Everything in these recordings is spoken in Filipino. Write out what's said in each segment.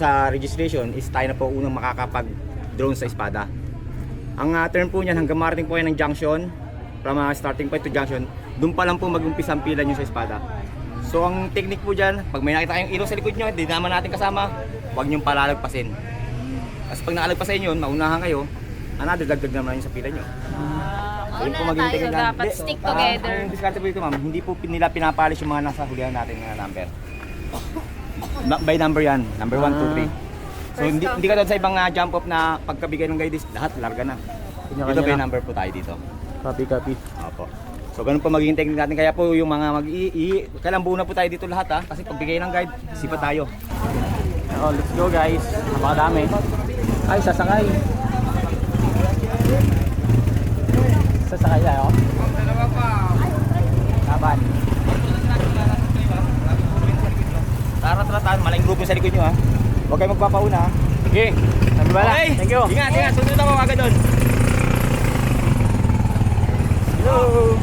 sa registration is tayo na po unang makakapag-drone sa espada. Ang term po niyan, hanggang marating po kayo ng junction, from starting point to junction, doon pa lang po mag-umpisa ang pila nyo sa espada. So ang technique po dyan, pag may nakita kayong ilaw sa likod nyo, hindi naman natin kasama, huwag nyo palalagpasin. Kasi pag nakalagpasin yun, maunahan kayo, another dagdag naman yun sa pila nyo. So yun po maging tayo, technique dapat stick together. Ang diskarte po ito ma'am, hindi po nila pinapalis yung mga nasa hulihan natin na number. By number yan, number 1, 2, 3. So hindi ka doon sa ibang jump off na pagkabigay ng guide, lahat larga na. Dito by number po tayo dito. Copy. Opo. So ganun po magiging technique natin. Kaya po yung mga kailangan buo na po tayo dito lahat ha. Kasi pagbigay ng guide, sipa tayo. Oh, let's go guys. Napakadami. Ay, sasakay. Sasakay tayo. Laban. Tara, malaking grupo sa likod nyo ha. Huwag kayo magpapauna ha. Sige. Sabi bala. Okay. Thank you. Ingat. Sunod ako agad doon. Hello.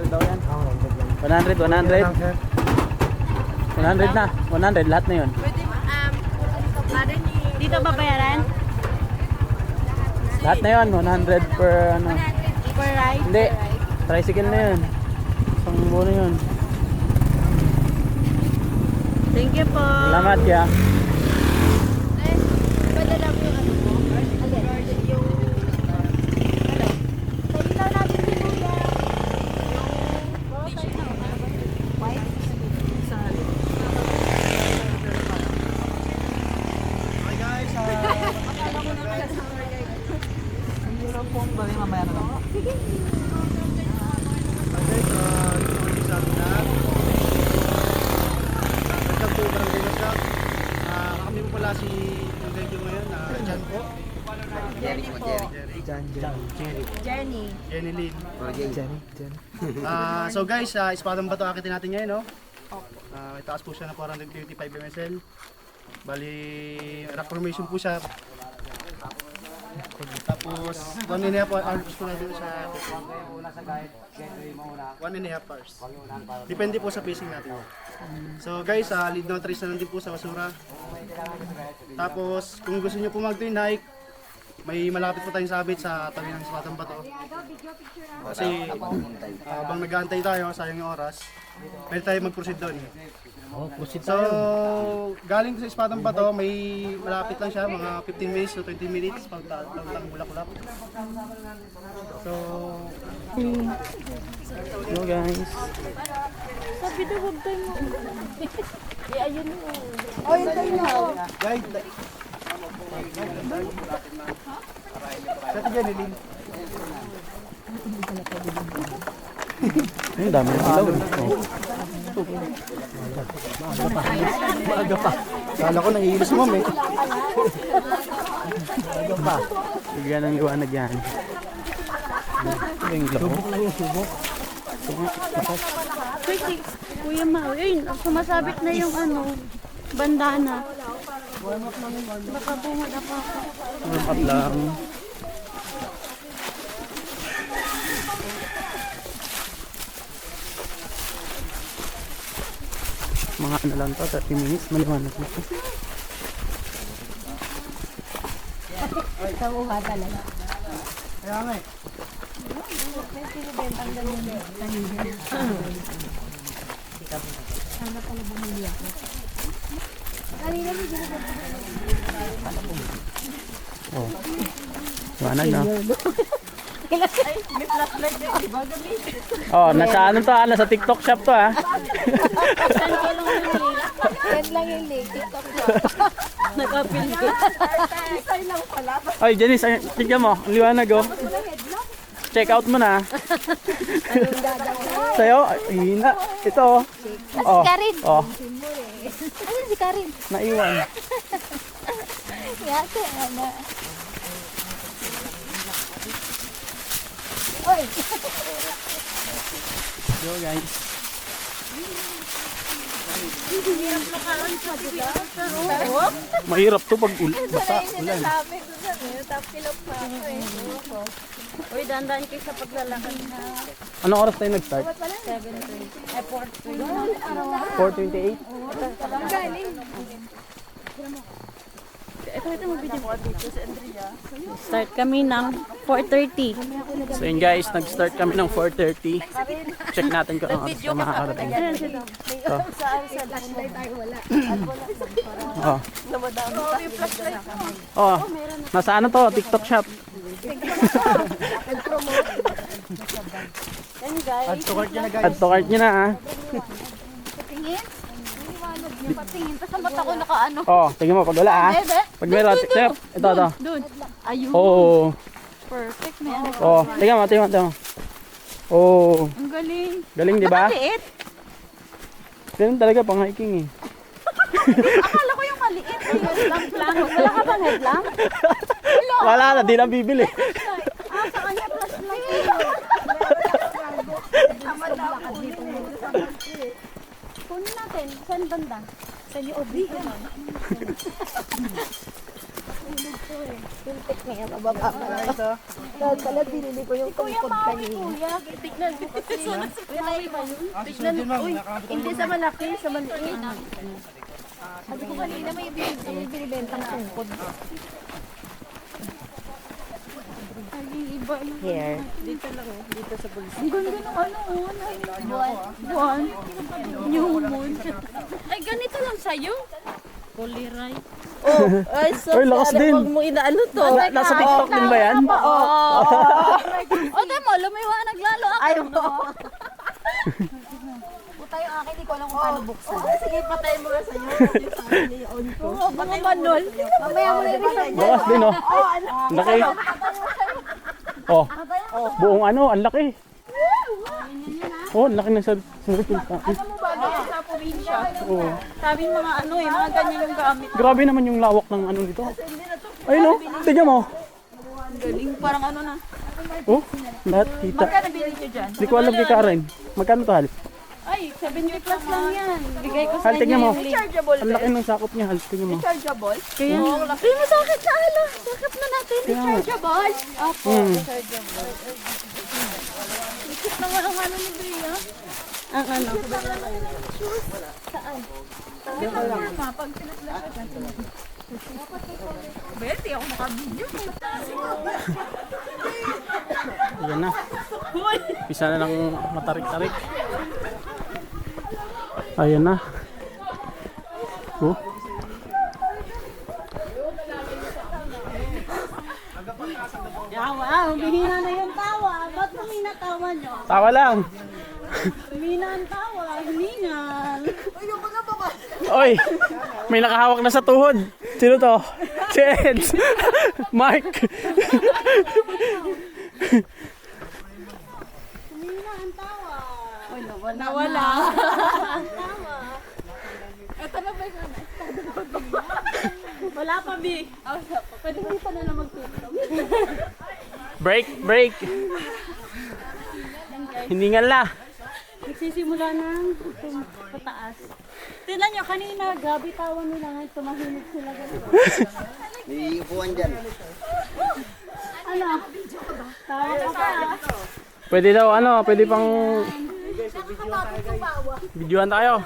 daw yan. 100 na. 100 lahat na yun. Pwede dito babayaran? Lahat na yun. 100 per ano. Per ride? Hindi. Tricycle na yun. Isang buo na yun. Thank you po. Salamat ya. Padala mo yung ano mo? Yung sa ilaw natin si Kuya. White? Sa Hi guys, Ang pong bali mamaya na lang. kami po pala si Enrique ngayon, Jan po. Jenny. Jenny Lynn. So guys, Espadang Bato akitin natin ngayon, no? Itaas po siya na 435 MSL. Bali, rock formation po siya. Tapos, 1.5 hours po na dito sa 1.5 hours. Depende po sa pacing natin. So guys, lead notaries na lang din po sa basura. Tapos, kung gusto nyo po mag-twin hike, may malapit po tayong sabit sa tabi ng Ispatang Bato. Kasi habang nag-aantay tayo, sayang yung oras, pwede tayo mag-proceed doon. So, galing sa Ispatang Bato, may malapit lang siya, mga 15 minutes to 20 minutes, pagtang bulak-bulak. So, Go guys. Sabi daw huwag tayo mo. Eh, ayun mo. Oh, yun tayo na. guys, sa tigyan nilin. Ay, dami ng ilaw. Maaga pa. Kala ko nangihilos mo, eh. Maaga pa. Bigyan ng liwanag yan. Ito yung ilaw. Kuya Mau, yun, sumasabit na yung ano, bandana. Baka bungad ako. Warm up lang. Mga ano lang to, 30 minutes, maliwanag na to. Tauha talaga. Kaya nga eh. Oh. Liwanag na. Oh, nasa ano to ah, nasa TikTok shop to ah. Yan lang yung link. TikTok lang. Nakapil ko. Ay, Janice, ay, tignan mo, ang liwanag oh. Check out mo na. Sa'yo, ay, hina. Ito oh. Oh, Karin. oh, Ano si Karin? naiwan. Yate, ano. Oy! Go guys. Mahirap to pag basa, ulan. Sabi ko sa iyo, tapilok pa ako eh. Uy, dandan kayo sa paglalakad. Anong oras tayo nag-start? 4:28? Ito mag-video ko dito sa Andrea. Start kami ng 4:30. So yun guys, nag-start kami ng 4:30. Check natin kung ano oras tayo makakarating. Oh. Oh. Oh. Nasa ano to? TikTok shop. Yan guys. Add to cart niya na guys. Add to cart nyo na ah. Patingin. Patingin. Tapos ang mata ko nakaano. Oh, tingnan mo pag wala ah. Bebe. Pag meron, ito. Doon. Ayun. Oh. Perfect man. Oh, tingnan mo. Oh, Ang galing. galing di ba? Maliit. Ganun talaga pang hiking eh. Akala ko yung maliit. Headlamp lang. Wala ka bang headlamp? Wala na, di na bibili. Ah, sa kanya plus lang. Kunin natin. Saan banda? Sa iyo, Obi. Tuntik na yan, mababa pa lang. Dahil pala binili ko yung tungkod kanina. Kuya, tignan mo kasi. Pinay ba yun? Tignan mo. Hindi sa malaki, sa maliit. Sabi ko kanina may binibentang tungkod. Iba lang. Here. Ang ganda ng ano, buwan. New moon. Ay, ganito lang sa'yo. Kuliray. Oh, ay, so, Uy, lakas din. Huwag mo inaano to. Nasa TikTok din ba yan? O, demo, lumiwanag lalo ako. Ayaw mo. Puta yung akin, hindi ko alam kung paano buksan. Sige, patayin mo nga sa'yo. On ko. Mga manol. Mamaya mo na rin. Bawas din oh. Ang laki. Oh, buong ano, ang laki. Oh, ang laki ng circle. Alam mo ba, dito sa probinsya, Oh. sabi mga ano eh, mga ganyan yung gamit. Grabe naman yung lawak ng ano dito. Ayun oh, tignan mo. Galing, parang ano na. Oh, lahat kita. Magkano bilhin nyo dyan? Hindi ko alam kay Karen. Magkano to Hal? Ay, 70 plus lang yan. Bigay ko sa Hal, inyo tignan mo. yung link. Rechargeable Ang laki ng sakop niya Hal, tignan mo. Rechargeable? Kaya, ay, masakit na ala. Sakit na natin. Kaya nga. Rechargeable? Opo, Hmm. rechargeable. Likit naman ang ano ni Bea. Ang ano? Saan? Pag sinaslashat natin. Betty, ako makabidyo. Ayan na. Pisa na lang matarik-tarik. Ayan na. Oh. Yawa, humihina na yung tawa. Ba't humina tawa nyo? Tawa lang. Humina ang tawa, humingal. Oy, may nakahawak na sa tuhod. Sino to? Si Eds. Mike. Humina ang tawa. Ay, nawala. Nawala. Ang tawa. Ito na ba yung Wala pa, Bi. Pwede hindi pa na lang magtutulog. Break. Hindi nga la. Nagsisimula ng pataas. Tignan nyo, kanina, gabi tawa nila ngayon, tumahimik sila ganito. May upuan dyan. Ano? Tawa ka pa. Pwede daw pwede pang videoan tayo.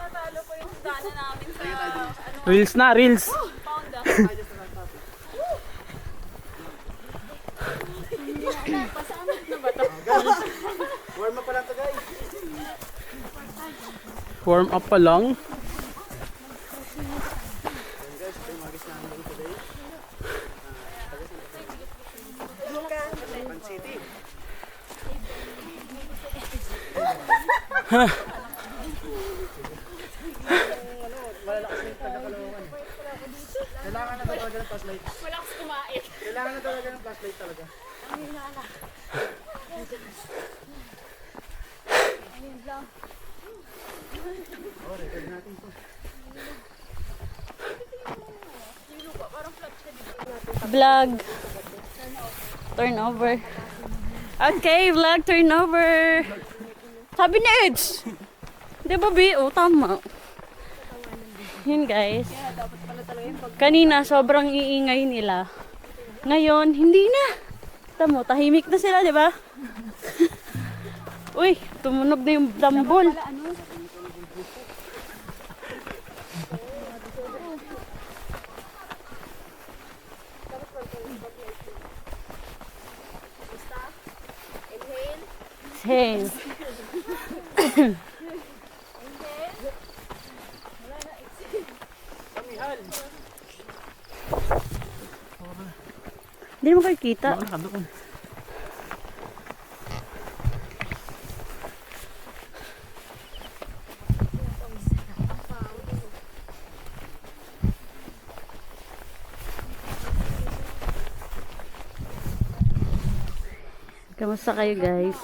Reels na, reels. Warm up pa lang to guys. Warm up pa lang. Kailangan na talaga ng flashlight. Malakas kumain. Kailangan na talaga ng flashlight talaga. Vlog. Turnover. Okay, vlog turnover. Sabi ni Eds. Di ba, Bi? O, tama. Yun, guys. Kanina, sobrang iingay nila. Ngayon, hindi na. Tamo, tahimik na sila, di ba? Uy, tumunog na yung dambol. Inhale. Hindi mo kayo kita. Nakadoon. Kamusta kayo, guys?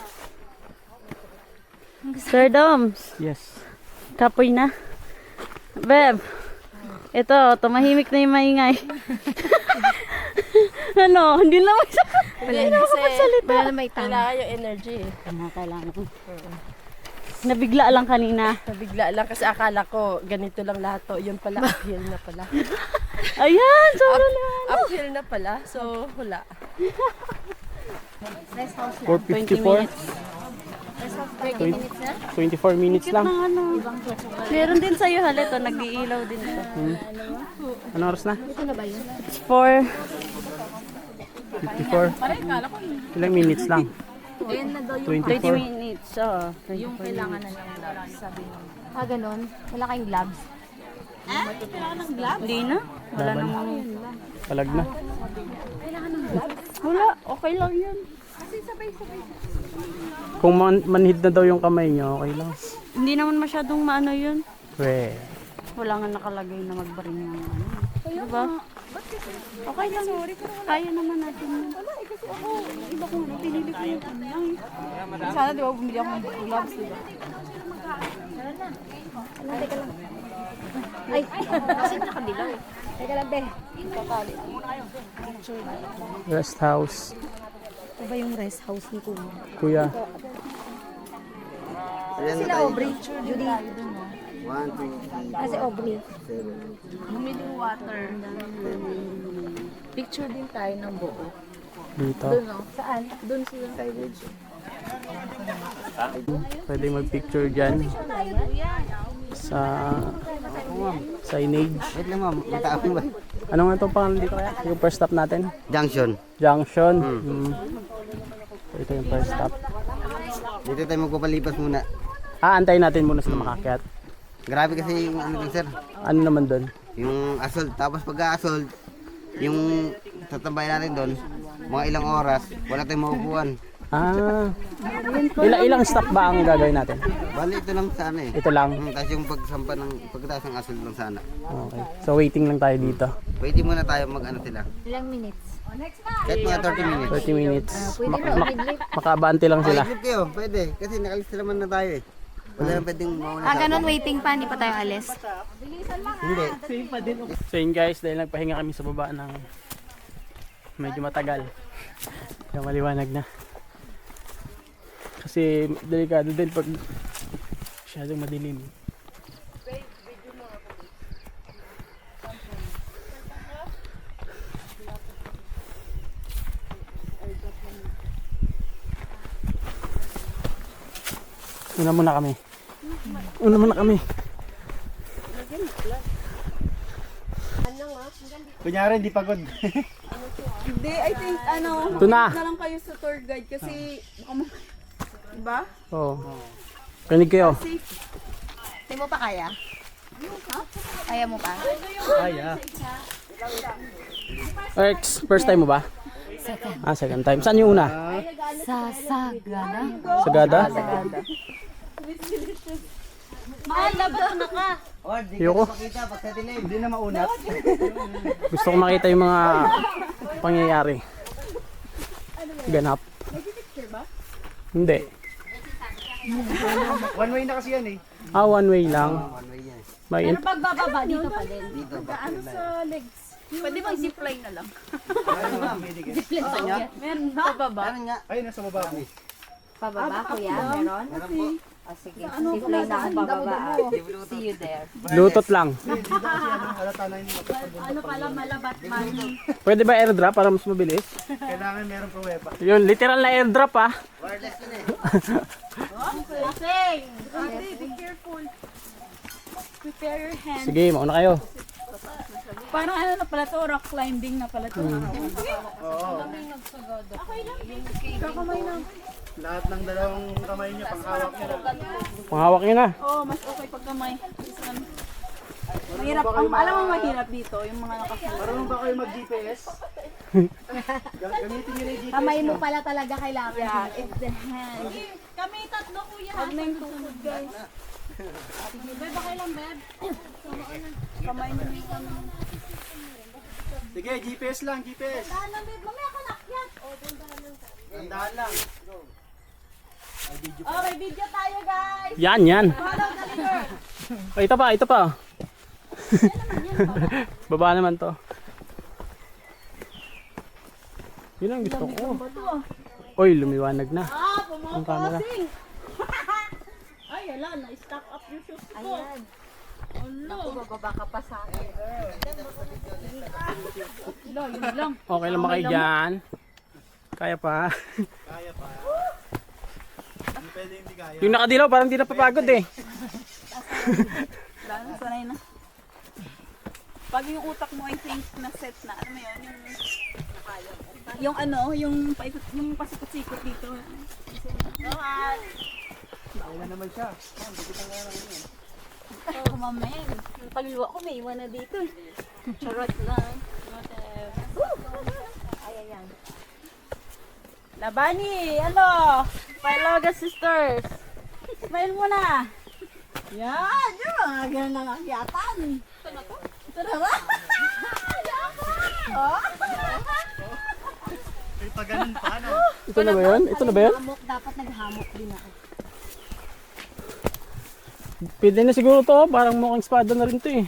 Sir Doms, Yes. kapoy na. Beb, ito, tumahimik na yung maingay. Ano, hindi na makapagsalita. Wala na may tama. Kailangan yung energy eh. Kailangan. Nabigla lang kanina. Nabigla lang kasi akala ko ganito lang lahat to. Yun pala, uphill na pala. Ayan, sobrang Uphill na pala, so wala. 4:54. 24 minutes lang. ng ano. Meron din sa'yo, halito, nag-iilaw din ito. Ano oras na? It's 4. 54. Ilang minutes lang? 20 24. minutes. Oo. Yung kailangan na ng gloves, sabi mo. Ah, ganun? Wala kayong gloves? Kailangan ng gloves? Hindi na. Wala Laban. namang... Palag na. Wala, okay lang yun. Kung manhid na daw yung kamay nyo, okay lang. Hindi naman masyadong maano yun. We. Wala nga nakalagay na magbaring yung ano. Diba? Okay lang. Kaya naman natin yun. Wala eh, kasi ako, iba ko na, pinili ko yung ano lang. Sana di ba bumili ako ng gloves, di ba? Ay, kasi nakadilaw eh. Teka lang, be. Tatali. Rest house. Ito ba yung rest house ni Kuya? Kuya. Ayan na Sila tayo. Aubrey, Judy. 120. Kasi Aubrey. Bumili water. Picture din tayo ng buo. Dito. Doon, no? Saan? Doon sila kay Virgin. Pwede mag-picture dyan. Sa ma'am. Signage. Wait lang ma'am, matapang ba? Ano nga itong pangalan dito kaya? Yung first stop natin? Junction. Junction. So, ito yung first stop. Dito tayo magpapalipas muna. Antayin natin muna sila makakyat. Grabe kasi yung ano dun sir, Ano naman doon? yung assault. Tapos pagka-assault, yung tatambay natin doon, mga ilang oras, wala tayong maupuan. Ilang stop ba ang gagawin natin? Bali ito lang sana eh. Ito lang. Tapos yung pagsampa ng pagkataas ng assault lang sana. Okay. So waiting lang tayo dito. Pwede muna tayo mag-ano sila. Ilang minutes? Kahit mga 30 minutes. 30 minutes. Pwede rin umidlip. Makaabante lang sila. Pwede kayo, pwede. Kasi nakalista naman na tayo eh. Wala nang pwedeng mauna sa Ganun waiting pa, hindi pa tayo alis. Hindi. So yun guys, dahil nagpahinga kami sa baba ng medyo matagal. Kaya maliwanag na. Kasi delikado din pag masyadong madilim. Una muna kami. Kunyari, hindi pagod. Hindi, I think Ito na. na lang kayo sa tour guide kasi baka diba? Oo. Kanig kayo. Hindi mo pa kaya? Kaya mo pa? Ex, first time mo ba? Second. Second time. Saan yung una? Sa Sagada. Sagada? Maalabas na ka. Ayoko. Hindi na maunat. Gusto ko makita yung mga pangyayari. Ganap. Hindi. One way na kasi yan eh. One way lang. May Pagbababa, dito pa din. Pwede bang zipline na lang? Meron pa baba? Ay, nasa baba mo. Pababa, kuya? Meron? Sige, zipline na ako bababa. See you there. lutot lang. Ano pala malabat man? Pwede ba airdrop para mas mabilis? Kailangan meron pruweba. Yun, literal na airdrop ah. Lasing! Ate, be careful. Prepare your hands. Sige, mauna kayo. Parang ano na pala to, rock climbing na pala to. Lahat ng dalawang kamay niya, panghawak niya. Panghawak nyo na. Oo, mas okay pag kamay. Mahirap, alam mo mahirap dito, yung mga nakasunod. Marunong ba kayo mag-GPS? Gamitin niyo na yung GPS. Kamay mo pala talaga kailangan. Yeah, it's the hand. Kami tatlo kuya. Huwag na yung tukod guys. Beb, okay lang beb. Kamay mo yung kamay. Sige, GPS lang, GPS. Mamaya ka nakyat. Tandaan lang. Okay, video tayo guys. Yan. Ay, ito pa. Baba naman to. Yun ang gusto ko. Oy, lumiwanag na. Ang camera. Ay, ala, na-stack up yung shoes ko. Ayan. Naku, bababa ka pa sa akin. Yun lang. Okay lang ba kayo dyan? Kaya pa. Hindi pwede hindi kaya. Yung nakadilaw parang di napapagod eh. Lalo, sanay na. Pag yung utak mo, I think, na set na, ano mo yun, yung pasikot-sikot dito. Lohan! Wala naman siya. Oh, mamaya. Yung kaluluwa ko may iwan na dito. Charot lang. Ayan. Labani, ano? Pailoga sisters. Smile mo na. Yan, yung mga ganun na nakyatan. Ito na ba? Ay, pag ganun pa, ano? Ito na ba yun? Hamok, dapat naghamok din ako. Pwede na siguro to. Parang mukhang espada na rin to eh.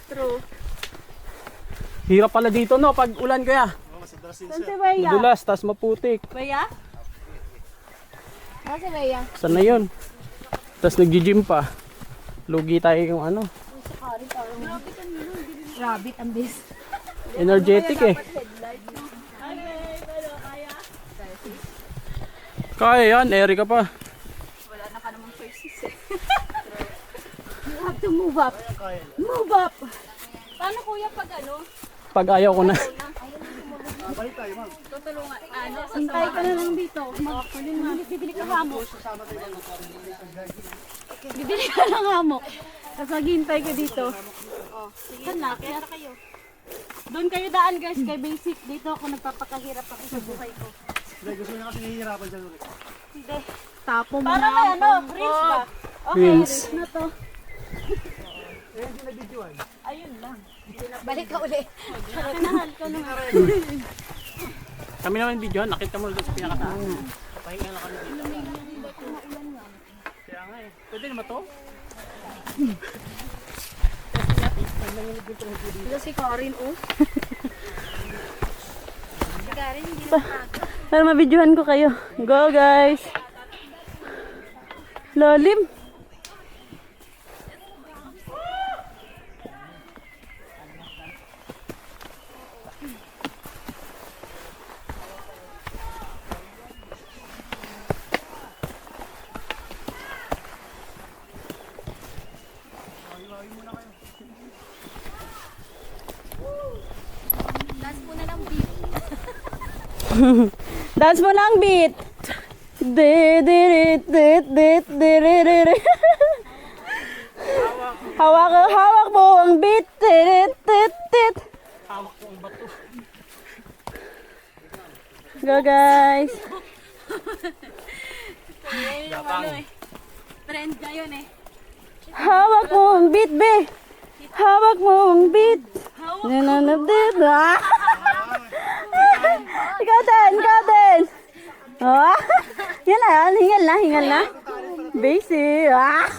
True. Hirap pala dito no pag ulan kaya. Saan si Baya? Madulas, tas maputik. Baya? Kasi Bea, Saan na yun? Tas nagji-gym pa. Lugi tayo yung ano. rabbit ang best. Energetic eh. Kaya yan, Erika pa. Wala na ka namang choice You have to move up. Move up. Paano kuya pag ano? Pag ayaw ko na. Tutulungan. Ano? Hintay ka na lang dito. Bibili ka hamok. Bibili ka ng hamok. Tapos maghintay ka dito. Saan na? Kaya kayo. Doon kayo daan guys kay basic. Dito ako nagpapakahirap ako sa buhay ko. Hindi, gusto niya kasi nahihirapan dyan ulit. Hindi. Tapo mo Para na. may ano, reels ba? Okay, Reels. reels na to. Balik ka uli. Kanahan ka na. Kami naman video, nakita mo doon sa pinakataas. Pahinga lang kami dito. Kaya nga eh. Pwede naman to? Ito si Corin, oh. Si Karen, hindi Para mabidyohan ko kayo. Go guys! Lalim! Dance mo na lang, beat. Dance mo lang beat! Hawak mo ang beat! Go guys! Trend ngayon eh. Hawak mo ang beat, be! Hawak mo ang beat! Nananabdit! Ah! Ikaw din! Ikaw din! Ah! Yan na, hingal na. Basic! Ah!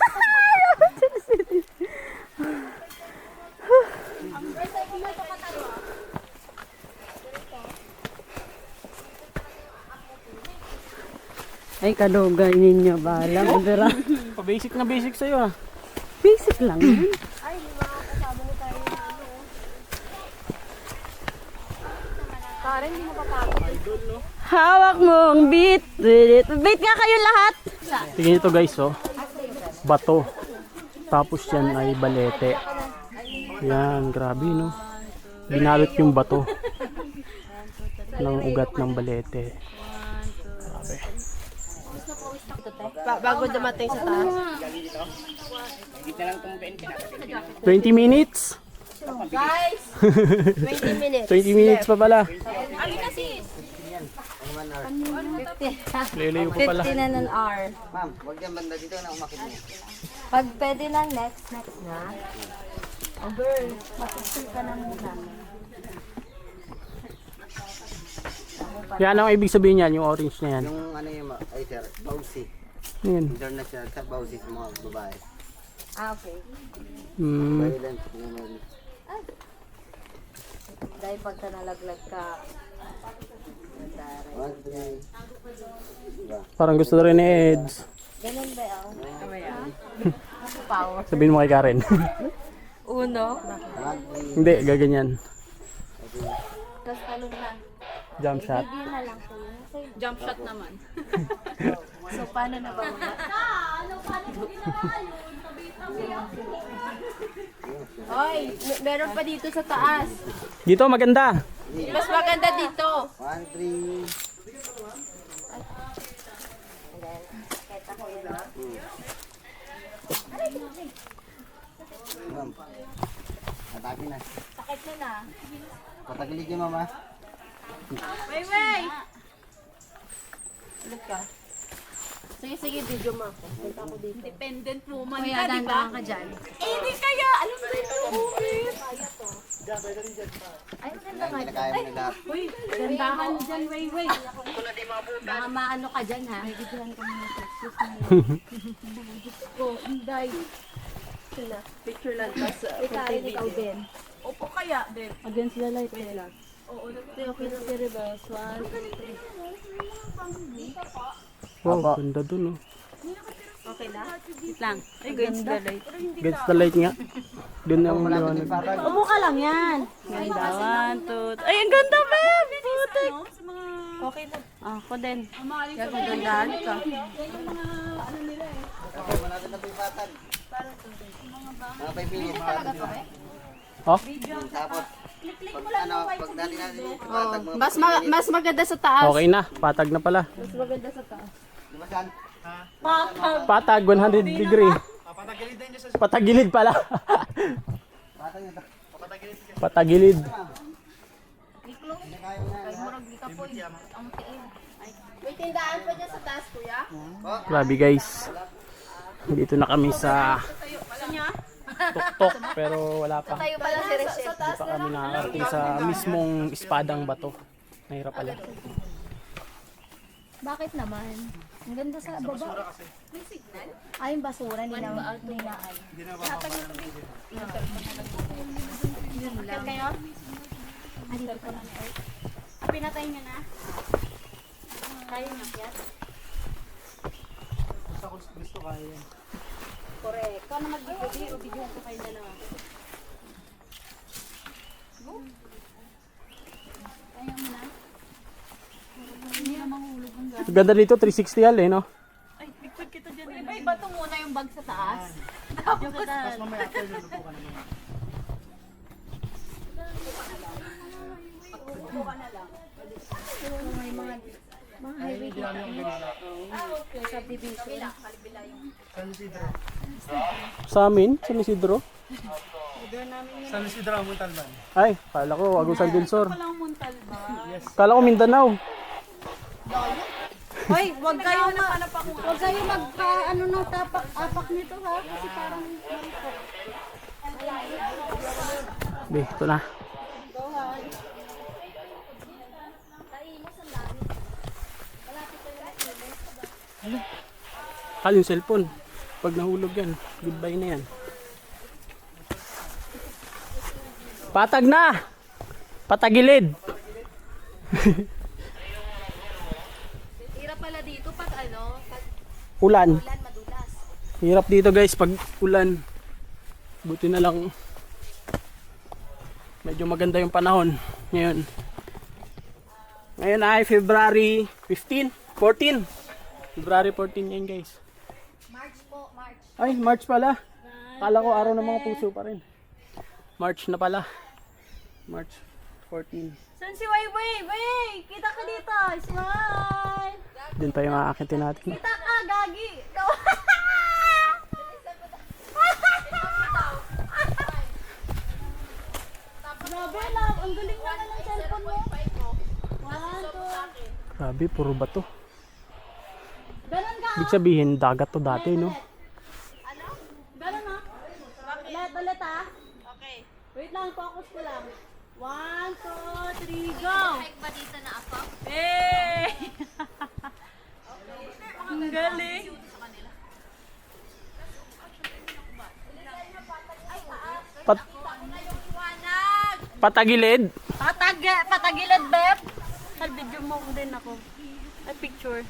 Ay, kadugay ninyo ba? Alam, dira. Pa-basic na basic sa'yo ah. Basic lang yun. Karen, hindi mo papagod. Hawak mo ang beat. Beat nga kayo lahat. Tingnan ito guys oh. Bato. Tapos yan ay balete. Yan, grabe no. Binalot yung bato ng ugat ng balete. Grabe. Bago dumating sa taas. 20 minutes? Guys! 20 minutes. 20 minutes pa pala. Ano na sis? Lalayo pa pala. 50 na ng hour. Ma'am, huwag yan banda dito na umakit niya. Pag pwede lang next na. Oh girl, matutol ka na muna. Yan ang ibig sabihin yan, yung orange na yan. Yung ano yung, ay sir, bausi. Yan. International sa bausi sa mga babae. Ah, okay. Mm, Violent. Dahil pagka nalaglag ka, One, three. parang gusto na rin ni Eds. ganun ba yun? Power. Sabihin mo kay Karen. Uno. Hindi, gaganyan. Tapos talon na. Jump shot. Hindi na lang po yun. Jump shot naman. So, paano na ba? Hoy, meron pa dito sa taas. Dito, maganda. Mas maganda dito. One, three. Ma'am. Atake na. Sakit na na. Patagilig niyo mama. Wait! Ulit ka. Sige, video mo ako. Punta ako dito. Dependent woman Kuya, ka, di ba? dandan ka dyan. Eh, di kaya. Alam mo ito. Ay, maganda nga dyan. Kinakaya mo na lahat. Uy, gandahan dyan, way. Mga maano ka dyan, ha? May videohan ka muna. Excuse me. Ko, hindi. Sila. Picture lang. Tapos, Ikaw, ikaw din. Opo kaya, din. Against the light, wait lang. Okay, na si Rebels. 1, 2, 3. Wow, ganda dun oh. Okay na? Wait lang. Ay, ganda. Against the light nga. Dun ang liwanag. Upo ka lang yan. Ganda. 1, 2, ay, ang ganda ba? Putik. Okay na. Ako din. Gagandahan ka. patag. Mga 5 minutes. Talaga to Oh? Tapos, pag dati natin yung patag mga Mas maganda sa taas. Okay na, patag na pala. Mas maganda sa taas. lumasan. Patag 100 degree. Patagilid din dyan sa Patagilid pala. Patag na. Patagilid. May tindahan pa dyan sa taas, kuya? Grabe guys. Dito na kami sa tuktok pero wala pa. Tayo pala si Recep. Hindi pa kami nakakarating sa mismong espadang bato. Nahirap pala. Bakit naman? Ang ganda sa baba. May signal? Ay, yung basura nila. Nilaan. Bakit kayo? Pinatay niyo na? Kaya niyo kaya? gusto kaya yan. Correct. Ikaw na mag-video. Video ko kayo dalawa. Kaya mo na? Hindi na mahulog ang Ang ganda dito 360 hal eh no. Ay, bato muna yung bag sa taas. Tapos, Mamaya after nyo, lupo ka naman. San Isidro. Sa amin, San Isidro. San Isidro, Montalban. Ay, kala ko Agusan del Sur. walang Montalba. Kala ko Mindanao. Hoy, wag kayo ano ng apak nito ha, kasi parang malukot. Be, ito na. Kala yung cellphone. Pag nahulog yan, goodbye na yan. Patag na! Patagilid! Hirap pala dito pag pag Ulan. ulan madulas. Hirap dito guys pag ulan. Buti na lang medyo maganda yung panahon ngayon. Ngayon ay February 15, 14. February 14 yan guys. March po, March. Ay, March pala. Kala ko araw ng mga puso pa rin. March na pala. March 14. Saan si Wayway? Way! Kita ka dito! Smile! Din pa yung aakitin natin. Kita ka, gagi! Grabe na, ang galing naman ng cellphone mo. 1, 2. Grabe, puro bato. Ganon ka, Ibig sabihin, dagat to dati, no? ganon ha. Ulit ha. Okay. Wait lang, focus ko lang. 1, 2, 3, go! Hike ba dito na ako? Hey! Ang galing. Pat patagilid. Patagilid, Beb. Video mo din ako. Ay, picture.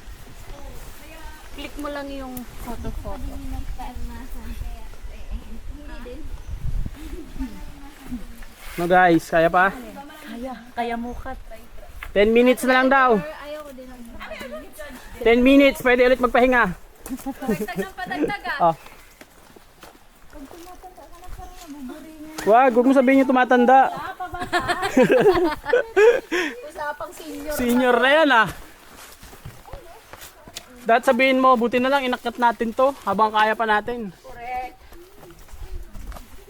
Click mo lang yung photo. No guys, kaya pa? Kaya mukat. 10 minutes na lang daw. 10 minutes, pwede ulit magpahinga. Oh. Wag mo sabihin yung tumatanda. Usapang senior. Senior na yan ah. Dahil sabihin mo, buti na lang inakyat natin to habang kaya pa natin. Correct.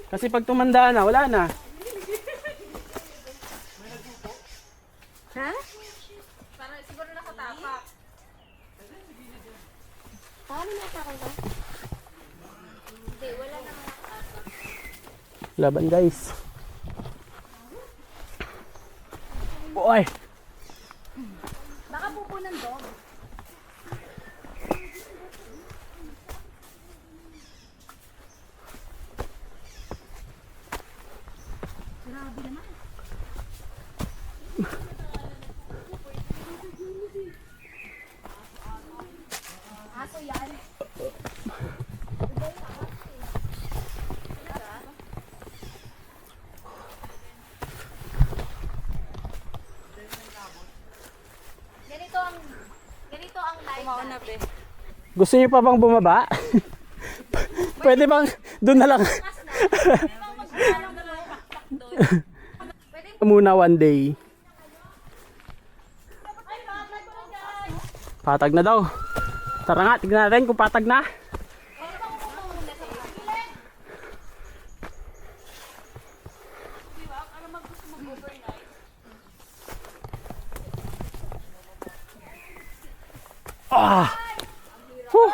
Kasi pag tumanda na, wala na. Ha? Para siguro nakatapak. Paano natakan ka? Hindi, wala naman nakatapak. Laban guys. Boy. Baka pupunan dog. Aso yan. Ganito ang live. Kumaon na, Be. Gusto niyo pa bang bumaba? Pwede bang doon na lang? Muna one day. Patag na daw. Tara nga, tignan natin kung patag na. Ah! Huh.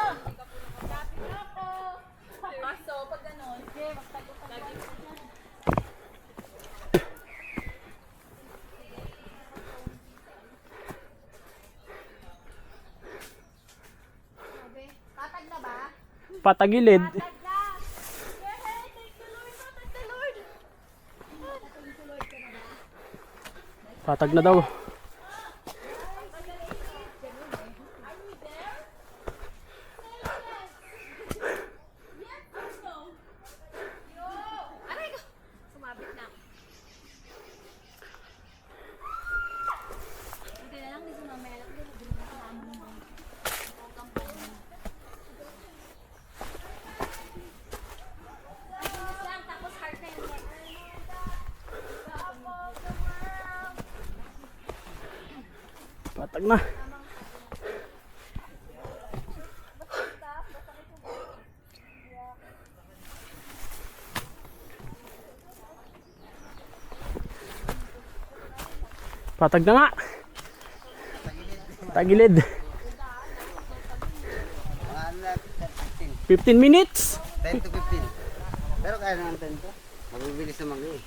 Patag na ba? Patagilid. Patag na daw. Patag na. Patag na nga. Tagilid. Mga ano na, 15 15. minutes. 10 to 15. Pero kaya naman 10 to. Mabibilis naman eh.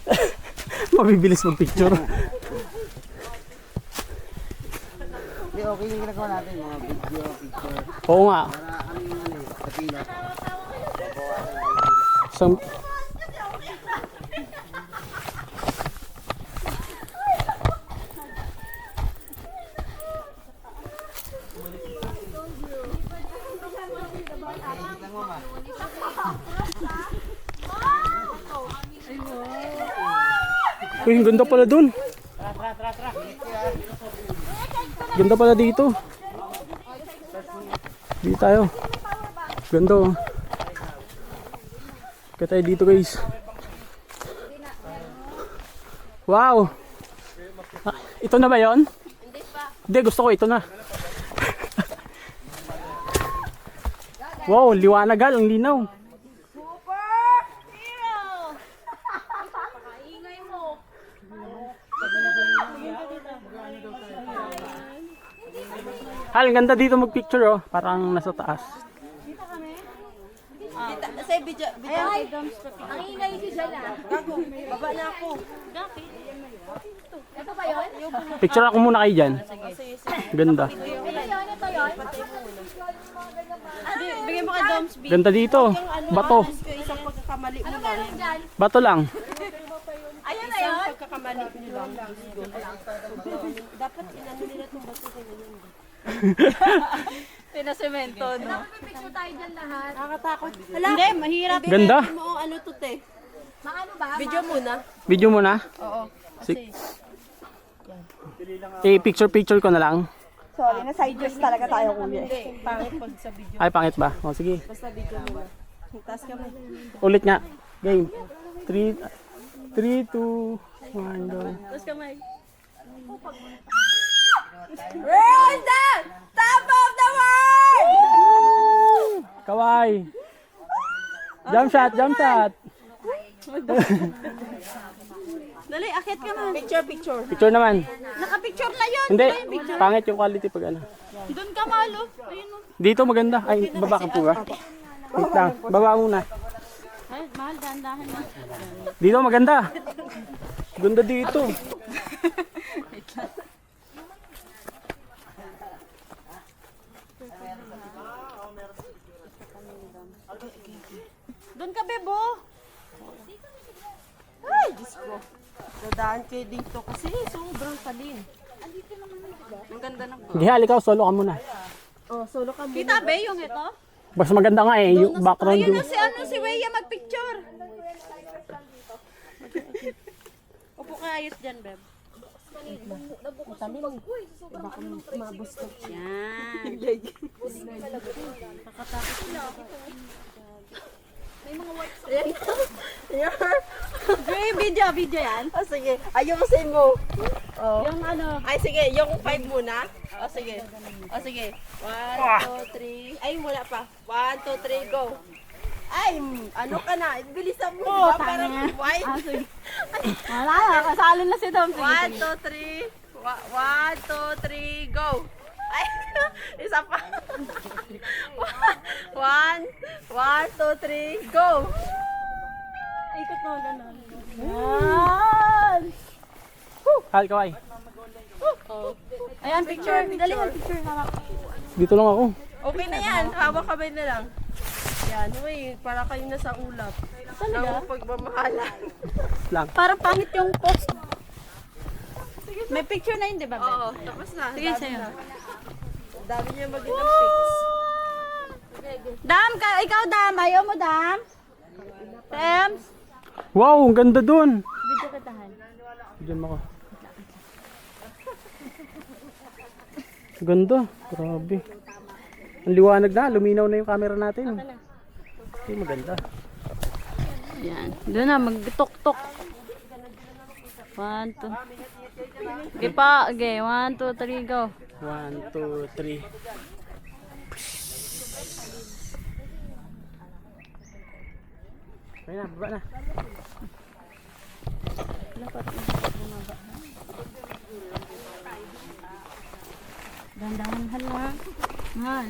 Mabibilis mag-picture. Hindi, okay yung ginagawa natin. Mga video, picture. Oo nga. Para ano yung ano eh, sa pila. Isang... Uy, ang ganda pala dun. Ganda pala dito. Dito tayo. Ganda oh. Kaya tayo dito guys. Wow! Ah, ito na ba yon? Hindi, gusto ko ito na. Wow, liwanagal, ang linaw. Hal, ang ganda dito mag-picture oh. Parang nasa taas. Ang ingay ko dyan ah. Baba na ako. Ito ba yun? Picture ako muna kayo dyan. Ganda. Ito yun? Bigyan mo kay Doms B. Ganda dito. Bato. Isang pagkakamali mo lang. Bato lang. Ayun na yun? Pagkakamali mo lang. Dapat inano nila itong bato sa ganyan. Pinasemento, no? Picture tayo dyan lahat. Nakakatakot. Hindi, mahirap. Ganda. Mo ano to te. Maano ba? Video muna. Video mo na. Oo. Picture ko na lang. Sorry, na side views talaga tayo kuya. Hindi, pangit pag sa video. Ay, pangit ba? O, sige. Basta video muna. Taas ka mo. Ulit nga. Game. 3, 2, 1, go. Taas kamay. We're on the top of the world! Kawai. Jump shot, jump shot. Dali, akit ka na. Picture, picture. Picture naman. Nakapicture na yun. Hindi, pangit yung quality pag ano. Doon ka malo. Ayun mo. Dito maganda. Ay, baba ka po ba? Wait lang, baba muna. Ay, mahal, dahan-dahan na. Dito maganda. Ganda dito. Doon ka, Bebo. Ay, Diyos ko. Dadaan kayo dito kasi sobrang talim. Ang ganda ng Hindi, ikaw, solo ka muna. Oh, solo ka muna. Kita, Be, yung ito? Mas maganda nga eh, yung background Ayun yung... na si ano, si Weya magpicture. Upo ka ayos dyan, Beb. Yan. Gray, video yan. Oh, sige. Ayusin mo. Oh. Yung ano, Ay, sige. Yung 5 muna. O, sige. O, sige. 1, 2, 3. Ay, wala pa. 1, 2, 3, go. Ay, ano ka na? Bilisan mo. oh, Diba? Parang tanga. white. Ah, sige. Wala na, kasali na si Dom. Sige, 1, sige. 2, 3. 1, 2, 3, go. Ay, isa pa. 1, 2, 3, go. Ikot mo, gano'n. Yan! Hal, kaway. Ayan, picture. Dali mo, picture. Hawak. Dito lang ako. Okay na yan. Hawak kamay na lang. Yan. Uy, para kayo na sa ulap. Talaga? Ng pagmamahalan. Parang pangit yung post. May picture na yun, di ba, Ben? Oo, tapos na. Sige, Dami sa'yo. na. Dami niya magandang pics. Dam, ikaw Dam. Ayaw mo Dam? Tems? Wow, ang ganda dun. Video katahan. Diyan mo ko. Ganda. Grabe. Ang liwanag na. Luminaw na yung camera natin. Okay, maganda. Yan. Doon na, mag-tok-tok. 1, 2. Okay pa. Okay, 1, 2, 3, go. 1, 2, 3. Ayun na, baba na. Dandahan, hala. Mahal.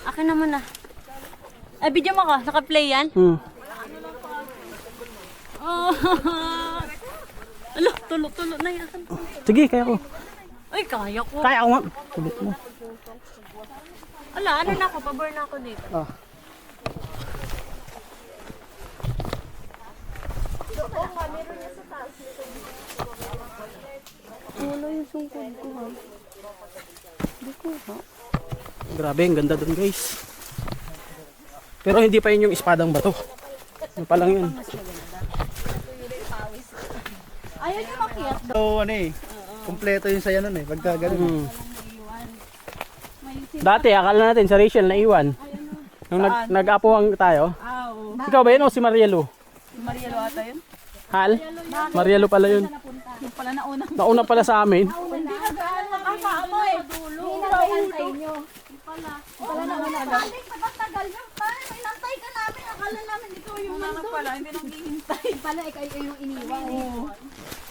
Akin naman na. Ay, video mo ka. Naka-play yan? Oh. Alo, tulo-tulo na yan. Sige, kaya ko. Ay, kaya ko. Kaya ko nga. Sulit mo. Ala, ano na ako? Pabor na ako dito. Ah. Wala yung sungkod ko ha. Hindi ko ha. Grabe, ang ganda dun guys. Pero hindi pa yun yung espadang bato. Ano pa lang yun. Ayaw niyo makiat. So ano eh, kumpleto yung saya nun eh, pagka ganun. Dati, akala natin sa Rachel naiwan. Nung nag-apuhang tayo. Ikaw ba yun o si Marielo? Si Maria Luata yun? Hal? Marielo pala yun. Yung pala nauna. Nauna pala sa amin. Hindi na gaan nakakaamoy. Dulo. Hinantay nyo. Wala na una. Balik, matagal nyo. Parang may nantay ka namin. Akala namin ikaw yung nandun. Pala, hindi nang hihintay. Pala ikaw yung iniwan.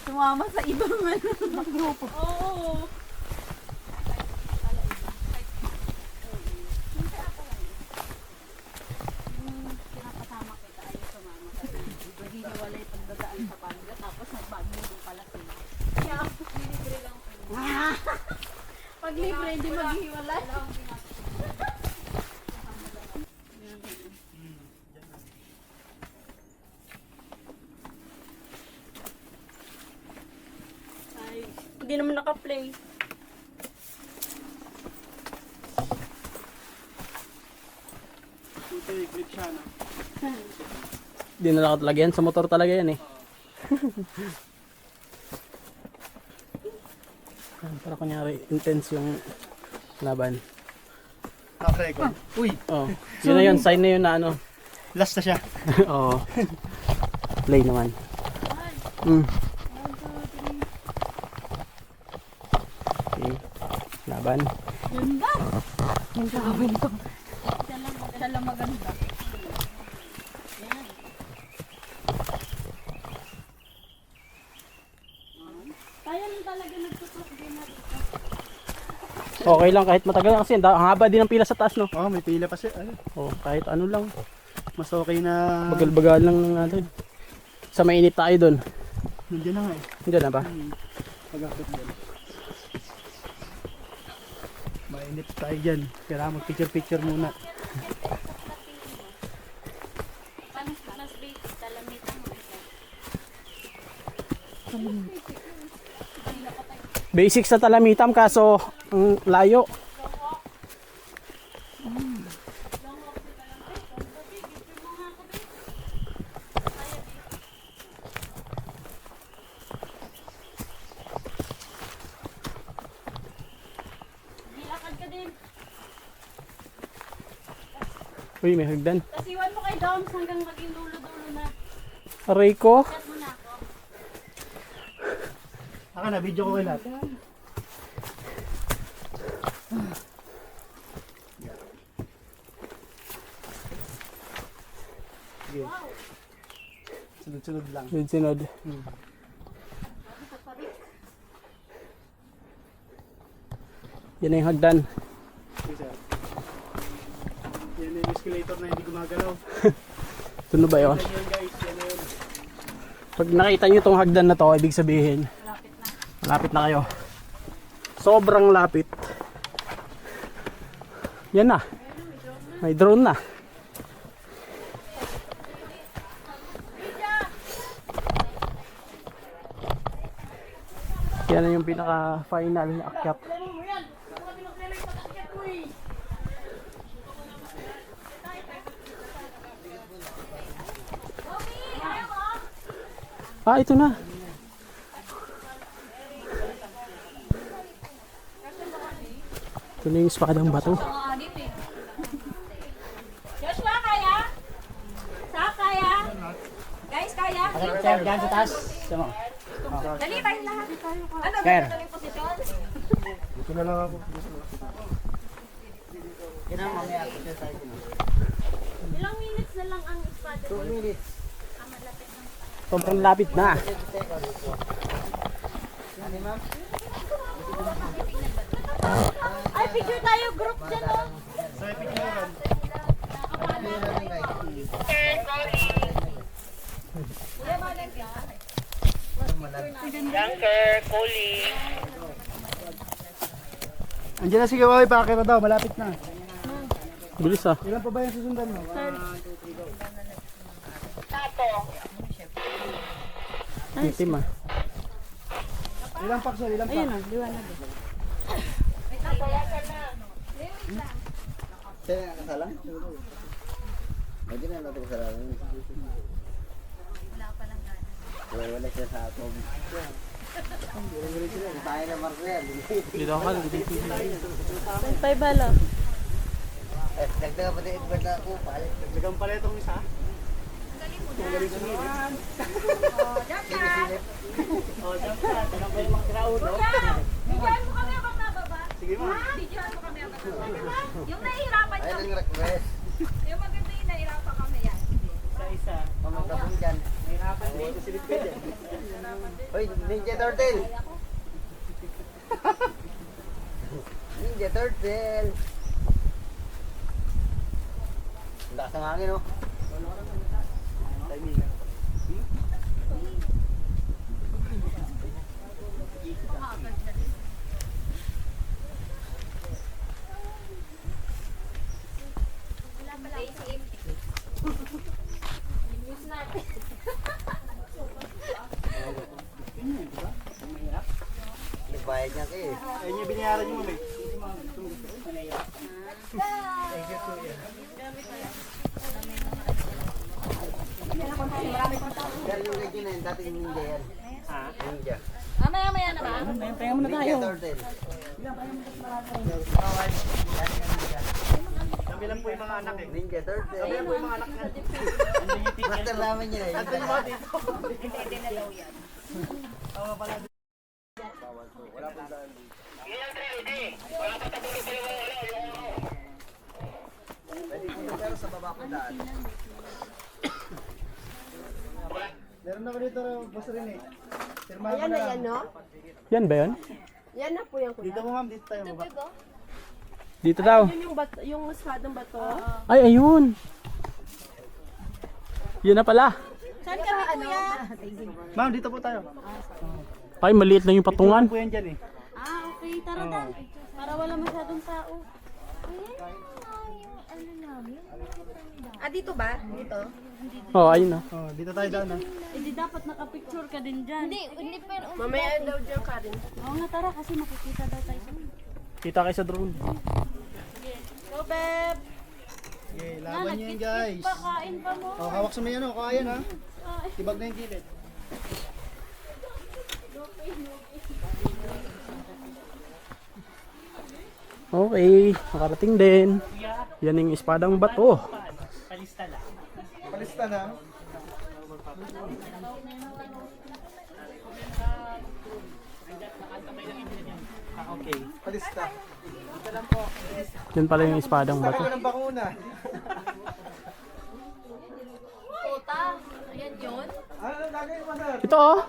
Sumama sa ibang grupo. Oo. Pag libre, hindi maghiwalay. Ay, hindi naman naka-play. Hindi na lang talaga yan. Sa motor talaga yan eh. Para kunyari intense yung laban. Naka-record. Uy, Oh, yun na yun. Sign na yun na ano. last na siya. Oo. Play naman. Okay. Laban. Siya lang maganda. Kaya lang talaga nagtutok din na dito. Okay lang kahit matagal kasi ang haba din ng pila sa taas no. Oh, may pila pa siya. Ay, Oh, kahit ano lang. mas okay na Bagal-bagal lang natin. Sa mainit tayo doon. nandiyan na nga eh. Diyan na ba? Pag-akit doon. Mainit tayo dyan. Kailangan mag-picture-picture muna. Mas basic, talamitan mo. Basic sa talamitam kaso ang layo. Dilakad ka din. Uy, may hagdan. Tapos iwan mo kay Doms hanggang maging dulo-dulo Aray ko. Aka na, video ko kayo lahat. Sige. Sunod-sunod lang. Sunod. Yan na yung hagdan. Sige, sir. Yan yung escalator na hindi gumagalaw. Ito na ba yun? Yan yun guys, yan yun. Pag nakita nyo itong hagdan na to, ibig sabihin, malapit na kayo. Sobrang lapit. Yan na. May drone na. Yan na yung pinaka-final na akyat. Ah, ito na. Ito na yung espadang bato. Joshua, kaya? Sa kaya? Guys, kaya? Diyan sa taas. Dali tayo lahat. Ano ba yung posisyon? Dito na lang ako. Ilang minutes na lang ang espada? 2 minutes. Sobrang lapit na. Ay, picture tayo group dyan, oh. Sa picturean. Andiyan na si Kawai, pakakit na daw, malapit na. Bilis ah. Ilan pa ba yung susundan mo? Itim ah. Ilang pakso, ilang pak? Ayun, oh, liwanag. Sa'yo nga kasalang? Hindi na natin kasalang. Wala siya sa atom. Tayo na Marcel. Dito ka, dito. Pay bala. Dagdagan pa din Edward na ako. Palit. Dagdagan pala itong isa. Magaling sumili. Bigyan mo kami abang nababa. Sige ma. Bigyan mo kami abang nababa. Yung nahihirapan Ayun kami. ang request. Yung maganda yung nahihirapan kami yan. Pamagkapong dyan. Hoy, Ninja Turtle! Ninja Turtle! Ang lakas ng hangin, oh. Bayad niya kayo. Ayun yung binayaran niyo mami. Pero yung legend na yun, dating ninja yan. Ninja. Mamaya-maya na ba? Ninja Turtle. Kami lang po yung mga anak eh. Ninja Turtle. Kami lang po yung mga anak niya. Master namin niya eh. Ito yung mga dito. Pero sa baba ko daan. Meron ako dito, boss rin eh. Firmahan ko Yan na na lang. yan, no? Yan ba yun? Yan na po yung kuya. Dito po ma'am, dito tayo baba. Dito daw. Yun yung bato, yung espadang bato. Ay, ayun. Yun na pala. Saan kami, kuya? Ma'am, dito po tayo. Ay, maliit lang yung patungan. Dito po yan dyan eh. Ah, okay. Tara na. Para wala masyadong tao. Ah, dito ba? Dito? Oh, ayun na. Oh, dito tayo daan ah. Hindi dapat nakapicture ka din dyan. Hindi pero... Mamaya daw dyan ka rin. Oo nga, tara kasi makikita daw tayo sa Kita kayo sa drone. Go, Beb! Okay, laban niyo yan guys. Pakain pa mo. Oh, hawak sa may ano, kaya na. Tibag na yung gilid. Okay, nakarating din. Yan yung espadang bato. Palista na. Okay. Palista. Yan pala yung espadang bato. Ng bakuna. Ano gagawin mo, sir? Ito oh.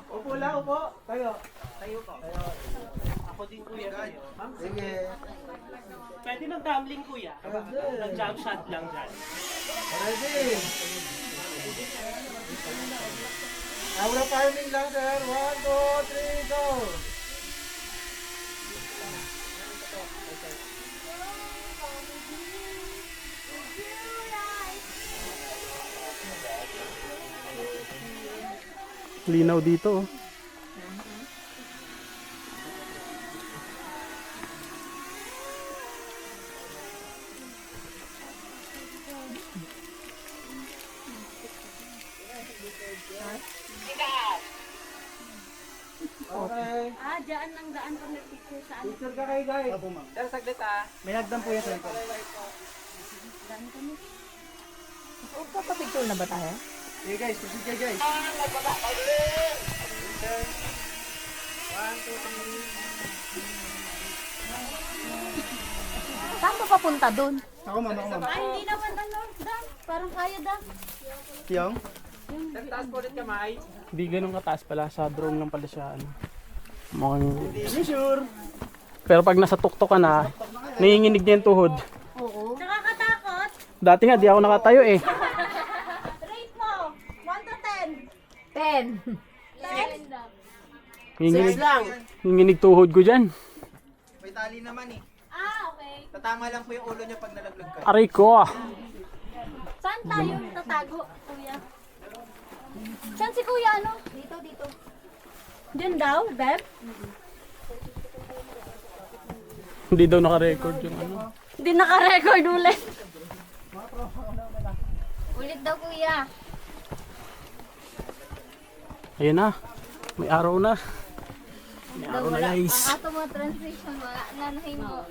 Upo lang, upo. Tayo. Tayo po. Ako din kuya. Sige. Pwede mag-gambling kuya. Mag-jump shot lang dyan. Ready. Aura farming lang, sir. 1, 2, 3, go. Linaw dito oh. Okay. Dyan ang daan pag nag-picture sa Picture ka kayo, guys. Opo, ma'am. Sir, saglit ah. May nagdam po yan, sir. Papapicture na ba tayo? Okay, guys. Proceed kayo, guys. Saan ba papunta dun? Ako, ma'am. Ako, ma'am. Ay, hindi naman ano, dam. Parang kaya dam. Yung? Hindi ganun kataas pala, sa drone lang pala siya ano. Mukhang Hindi sure. pero pag nasa tuktok ka na, nanginginig niya yung tuhod. Nakakatakot. Dati nga di ako nakatayo eh. Rate mo. 1 to 10. 10. 10? Nanginginig tuhod ko dyan. May tali naman eh. Okay. Tatama lang po yung ulo niya pag nalaglag ka. Aray ko ah. Saan tayo tatago, kuya? Saan si kuya, ano? Dito, dito. Diyan daw, Beb? Hindi daw naka-record yung ano. Hindi naka-record ulit. Ulit daw, kuya. Ayan na. May araw na. May araw na guys. Ang ato mo transition, wala nanahin mo.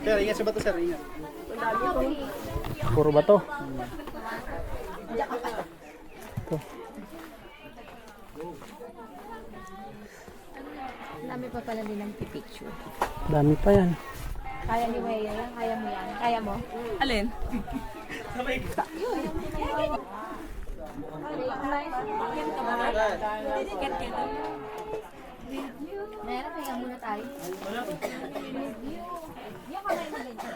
Sir, ingat sa bato, sir. Ingat. Puro ba to? Dami pa pala nilang pipicture. Dami pa yan. Kaya ni Weya yan? Kaya mo yan? Kaya mo? Alin? Meron, kaya muna tayo. Yung kamay mo ganyan.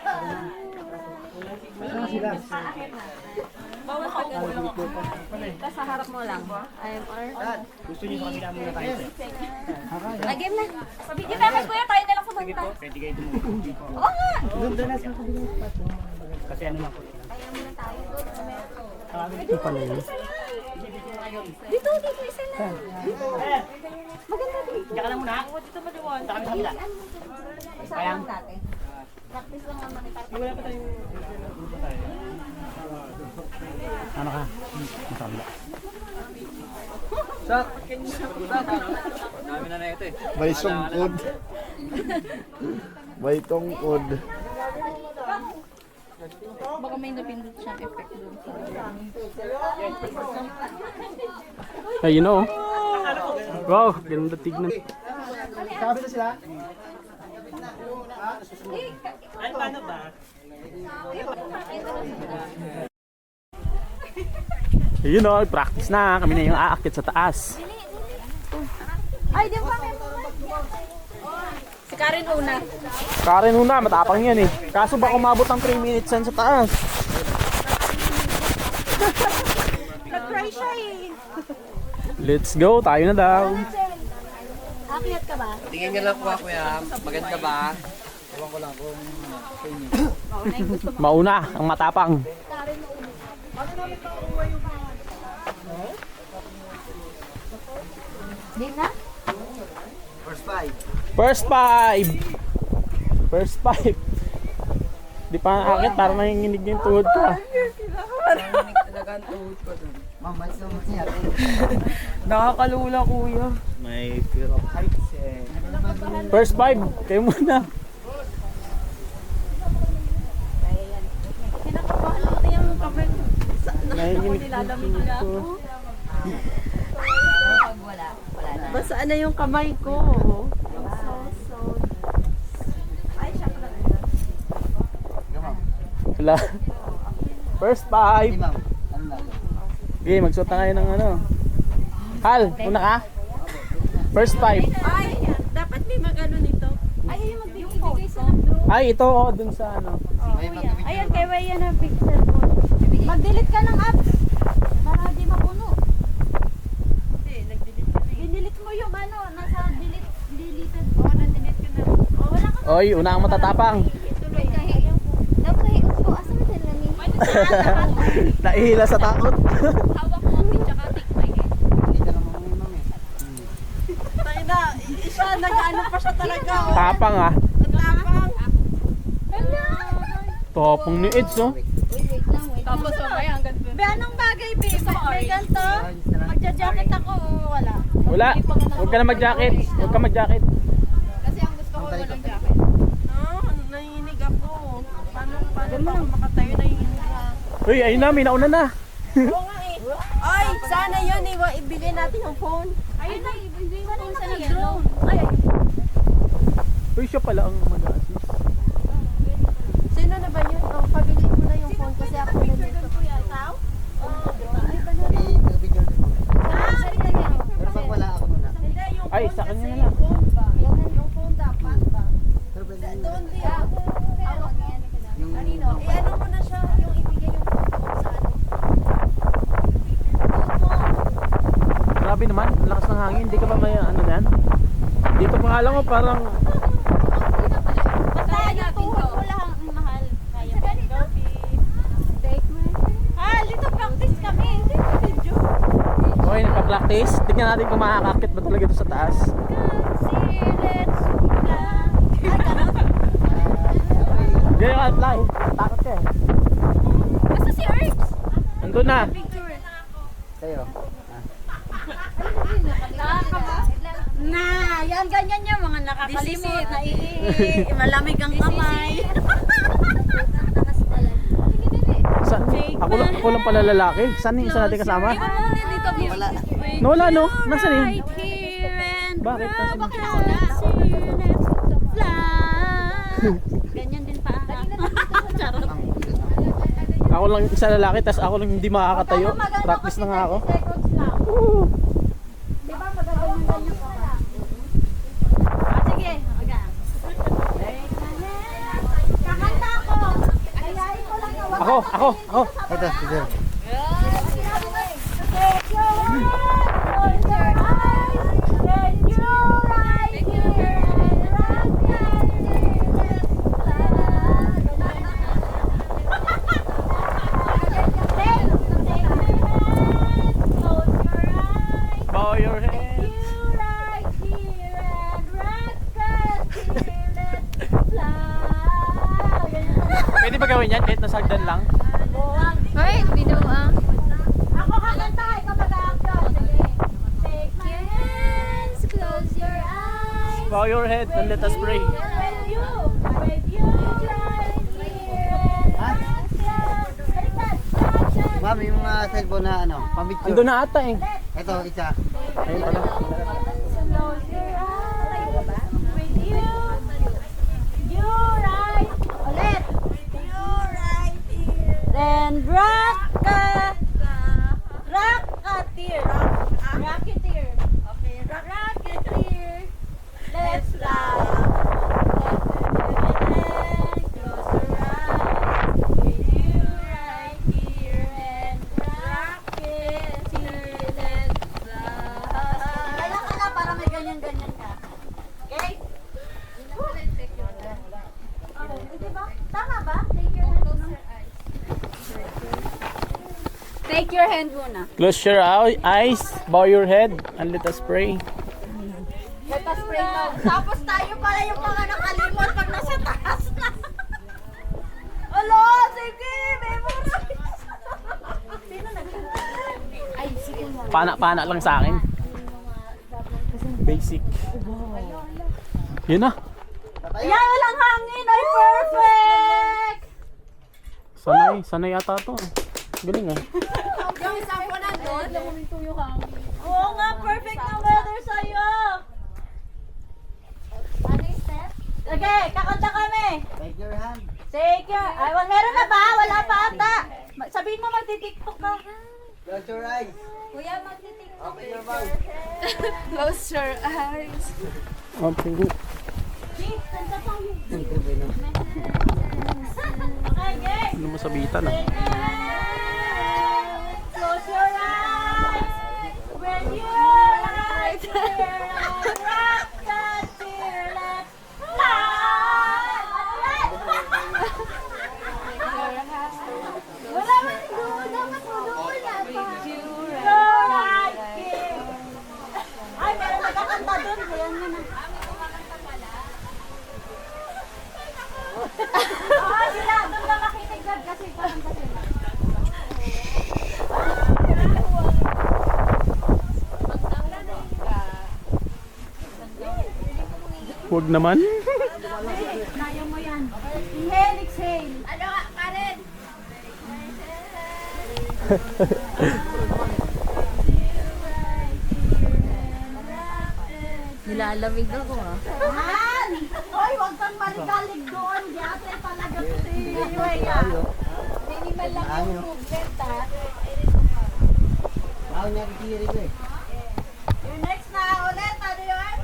Bawal ka ganun. Tapos sa harap mo lang. IMR. Gusto niyo sa kanila muna tayo, sir. Game na. Pabigyan namin, kuya. Tayo na lang sa banta. Pwede kayo tumulong. Oo nga. Kasi ano lang po. Kaya muna tayo. Ito pala yun. Dito, isa lang. Maganda dito. Diyan ka lang muna. Dito maliwan. Sa kami sa kabila. Isama lang natin. Practice lang naman ito. Ano ka? Masabla. May sungkod. May tungkod. Baka may napindot siyang effect doon. Ayun oh. Wow, ganda tignan. Sabi na sila? Ano paano ba? Ayun oh, practice na. Kami na yung aakyat sa taas. Ay, di ba may Si Karen una. Karen una, matapang yan eh. Kaso baka umabot ng 3 minutes yan sa taas. Nag-try siya eh. Let's go, tayo na daw. Akyat ka ba? Tingin nga lang po ako ya. Maganda ba? Mauna, ang matapang. Game na? First five. First 5. First 5. Di pa aakit, parang nanginginig yung tuhod ko ah. Ma'am, mas naman niya. Nakakalula kuya. May fear of heights eh. First 5, kayo muna. Kinakabahan ko yung kamay ko. Nahinginig Nilalamig na ako. Basaan na yung kamay ko. Wala. First 5. Ma'am, ano na? Okay, magsuot na kayo ng ano. Hal, una ka? First 5. Ay, dapat may mag-ano nito. Ay, yung magbibigay sa drone. Ay, ito oh, dun sa ano. Ayan, kay Wayan na pixel po. Mag-delete ka ng apps. Para di mapuno. Dinelete mo yung ano, nasa deleted. Oo, na-delete ko na. Oh, wala ka. Oy, una ang matatapang. Tuloy kahi. Napahiot ko. Asa mo sila ni? Nahihila sa takot. Hawak mo ang pizza ka, take my head. Tayo na, isa, nag-ano pa siya talaga. Oh. Tapang ah. Tapang. Tapang ni Eds oh. Wait lang. Tapos mamaya hanggang doon. Be, anong bagay, be? May ganito? Magja-jacket ako o wala? Wala. Huwag ka na mag-jacket. Huwag ka mag-jacket. Kasi ang gusto ko walang jacket. Nanginig ako. Paano ako makatayo, nanginig ako. Uy, ayun na, may nauna na. Oo nga eh. Ay, sana yun eh. Ibili natin yung phone. Ayun na, ibigay mo na sa drone. Ay, Uy, siya pala ang mag-assist. Sino na ba yun? Oh, pabili mo na yung phone kasi ako na dito. Pero pag wala ako muna. Ay, sa kanya na lang. Yung phone dapat ba? Pero pwede yun. Doon din ako. Yung I-ano mo na siya, yung ibigay yung phone sa ano. Grabe naman, ang lakas ng hangin. Hindi ka ba may ano yan? Dito pa nga lang oh, parang basta yung tuhod mo lang ang mahal. Kaya mo. Take my head. Dito practice kami. Hindi ko video. okay, nagpa-practice. Tignan natin kung makakakit ba talaga ito sa taas. Ganyan ka fly. Takot ka eh. Basta si Erks. Andun na. sa'yo. Na, yan ganyan yung mga nakakalimot, malamig ang kamay. Ako lang pala lalaki. Saan yung isa natin kasama? Wala. Nawala no? Nasaan yun? Bakit? Ganyan din pa. Charot. Ako lang isa lalaki, tas ako lang hindi makakatayo. Practice na nga ako. Diba magaganyan-ganyan ko na? Sige, aga. Kakanta ako. Ayayin ko lang yung Ako. Ito, sige. Take your hand, close your eyes, then you right here and rock and Bow your head. you right here and rock and fly. Pwede ba gawin yan kahit nasa hagdan lang? Hoy, video ah. Ako kakanta, ikaw mag-a-action. Sige. Take my hands, close your eyes. Bow your head and let us pray. With you right here and rock and fly. Ma'am, yung cellphone na ano, pambityo. Andun na ata eh. Ito, isa. Ayun pala. Close your eyes. With you right. Ulit. You right here. Then rock a tear. Rocketeer. Okay, rocketeer. Let's fly. Close your eyes. With you right here and rocketeer. Let's fly. Kaya ka na para may ganyan-ganyan ka. Okay? Diba? Tama ba? Take your hand. Take your hand muna. Close your eyes, bow your head, and let us pray. Let us pray now. Tapos tayo pala yung mga nakalimot pag nasa taas na. Alo, sige, memorize. Sino Ay, sige lang. Pana lang sa akin. Basic. Yun na. Ayan, walang hangin. Ay, perfect! Sanay yata to. Galing ah. Yung isang po nandun. Oo nga, perfect na weather sa'yo. Ano yung step? Okay, kakanta kami. Take your hand. Take your... Ay, meron na ba? Wala pa ata. Sabihin mo magti-tiktok ka. Close your eyes. Kuya, magtitiktok. Open your mouth. Close your eyes. Okay. Jing, kanta pa mo. Interview na. Okay, Jing. Hindi mo sabitan ah. Close your eyes. When your eyes clear and rock the tearless light. Wala man doon. Dapat mo doon wala pa. Your eyes clear. Ay, meron nagkakanta doon. Kaya mo na. Oo, sila. Doon na makinig kasi kakanta sila. Huwag naman. Kaya mo yan. Inhale, exhale. Ano ka, Karen? Nilalamig ako ah. Han! Hoy, huwag kang maligalig doon. Yate talaga si Rhea. Minimal lang yung movement ah. Bago niya kikiri ko eh. Yung next na ulit, ano yun?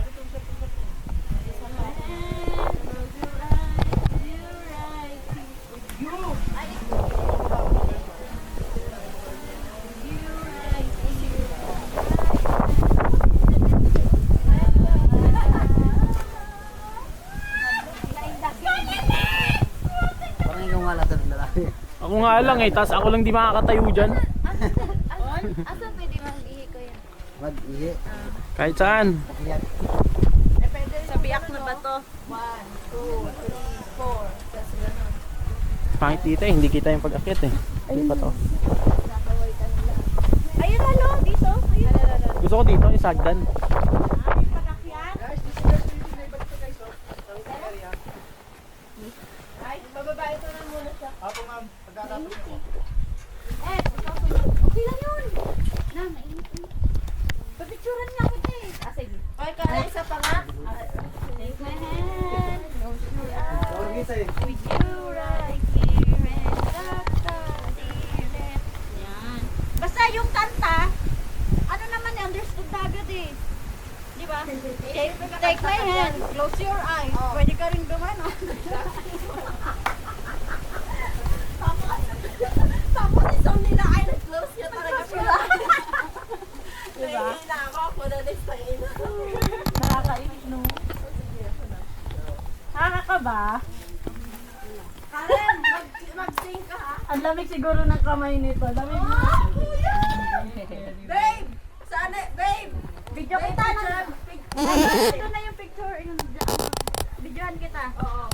Parang ikaw nga lang sa lalaki. Ako nga lang eh, tas ako lang di makakatayo dyan. Asan pwede mag-ihi ko yan? Mag-ihi. Kahit saan. Pakyat. Sa biyak na ba to? Pangit dito eh, hindi kita yung pag-akyat eh. Hindi pa to. Ayun na, lo, dito. Ayun. Gusto ko dito, yung sagdan. Yung pag-akyat. Apo ma'am, pagkatapos po. Okay lang yun. Na, mainit. Pagpicturan nga kita eh. Ah, sige. Oy, Karen, isa pa nga. Take my hand. Close your eyes. Sorry sa'yo. With you right here and the yan. Basta yung kanta, ano naman eh, understood na agad eh. Di ba? Take my hand, close your eyes. Pwede ka rin gumano. Tapos isang nila ay nag-close niya talaga sila. Diba? Nahihina ako na next time. Nakakainis, no? Nakakaba? Karen, mag-sing ka ha? Ang lamig siguro ng kamay nito. Lamig na. Kuya! Babe! Sana, babe! Video kita na. Ito na yung picture. Videohan kita. Oo.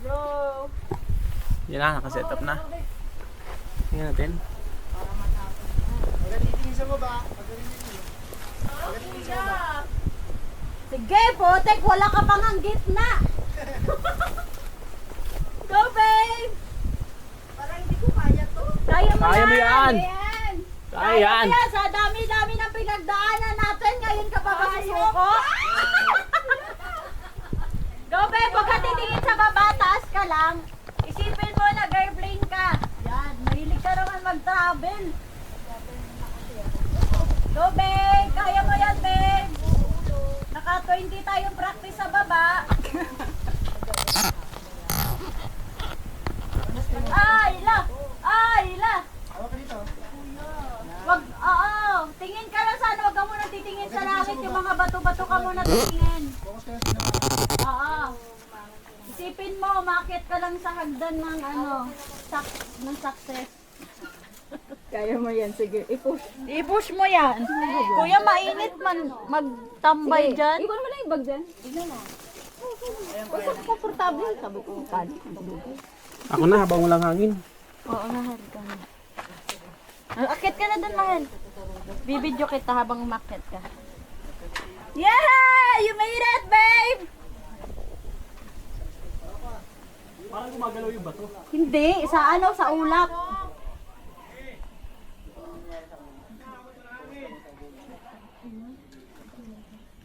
Bro. Yan na, nakaset up na. Tingnan natin. Pagkatitingin sa baba, pagkatitingin sa baba. Sige, potek. Wala ka pang ang gitna. Go, babe. Parang hindi ko kaya to. Kaya mo Kaya mo yan. yan. Kaya yan. mo yan. Sa dami-dami ng pinagdaanan natin. Ngayon ka pa masusuko. Go, babe. Huwag ka titingin sa baba. Taas ka lang. Isipin mo na airplane ka. Yan. Mahilig ka naman mag-travel. Go, babe. Kaya mo yan, babe. Naka-20 tayong practice sa baba. Ay, la! Ay, la! Awa ka dito. Wag, oo. Tingin ka lang sana. Wag ka muna titingin sa langit. Yung mga bato-bato ka muna titingin. Focus kayo sa sinama. Oo. Isipin mo, umakyat ka lang sa hagdan ng ng success. Kaya mo yan, sige. I-push. I-push mo yan. Kuya, mainit man magtambay dyan. Ikaw naman lang yung bag dyan. Ikaw na. Basta komportable. Sabi ko, kali. Ako na, habang walang hangin. Oo, mahal ka na. Akit ka na dun, mahal. Bibidyo kita habang umakyat ka. Yeah! You made it, babe! Parang gumagalaw yung bato. Hindi, sa ano, sa ulap.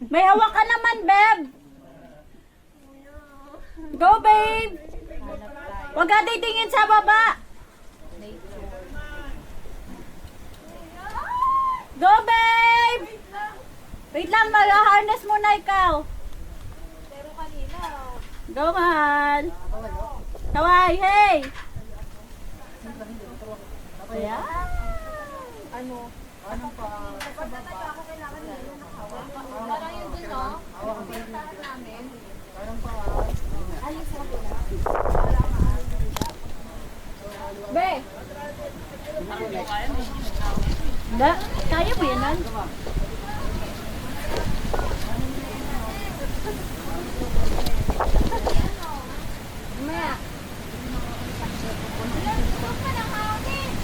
May hawak ka naman, babe. Go, babe. Huwag ka titingin sa baba. Go, babe. Wait lang, mag-harness muna ikaw. Go, mahal. Kawai, hey. Ayan. Parang yun dun, no? Namin. Alis lang pala. Be. Da, kaya mo yan, Nan? Mamaya.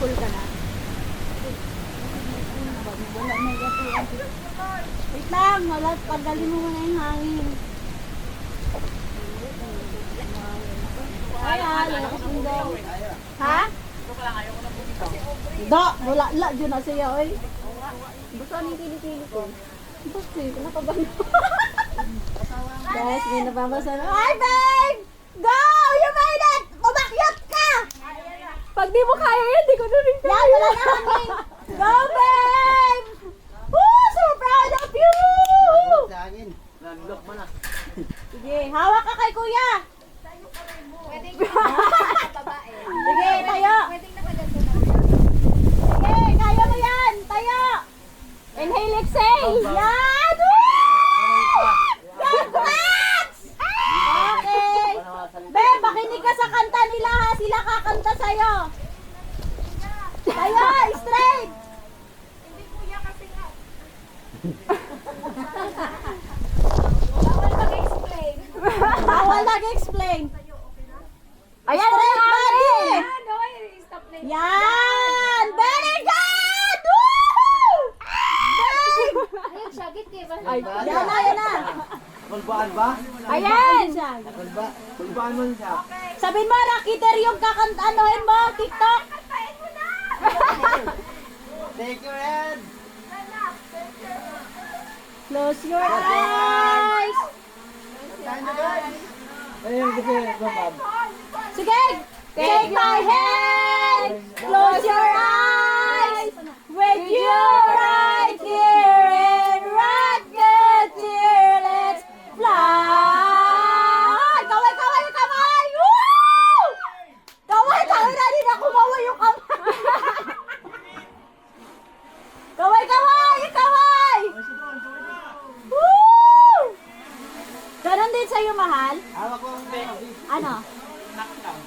Full ka na. Wait lang, wala, pagdali mo muna yung hangin. Ay, lakas mo daw. Ha? Da, wala, dyan na siya, oy. Gusto ang kili-kili ko. Gusto yun, napabahan ko. Guys, may nababasa na. Hi, babe! Go! You made it! Umakyat ka! Pag di mo kaya yan, di ko na rin kaya. Yan, wala na hangin. Go, babe! Woo! So proud of you! Sige, hawak ka kay kuya. Pwedeng babae. Sige, tayo. Pwedeng nakaganto na. Sige, kaya mo yan. Tayo. Inhale, exhale. Yan! Woo! Congrats! Okay. Babe, makinig ka sa kanta nila ha. Sila kakanta sa'yo. Tayo, straight. Hindi kuya kasi nga. Bawal mag-explain. Ayan, straight body. Ano, stop na yun. Yan! Very good! Woo! Babe! Ayun siya, git kayo ba? Yan na, yan na. Kulbaan ba? Ayan! Kulbaan mo siya. Sabihin mo, Rakiter yung kakantanohin mo, TikTok. Take your hand. Close your eyes. Ayun, kasi babab. Sige! Take my hand! Close your eyes! With you right here and rock it here, let's fly! Kaway, kaway, kaway! Woo! Kaway, kaway na din ako mawa yung kamay! Kaway, kaway! Kaway! Woo! Ganon din sa'yo, mahal? Hawak ko ang pera. Ano? Knockdown.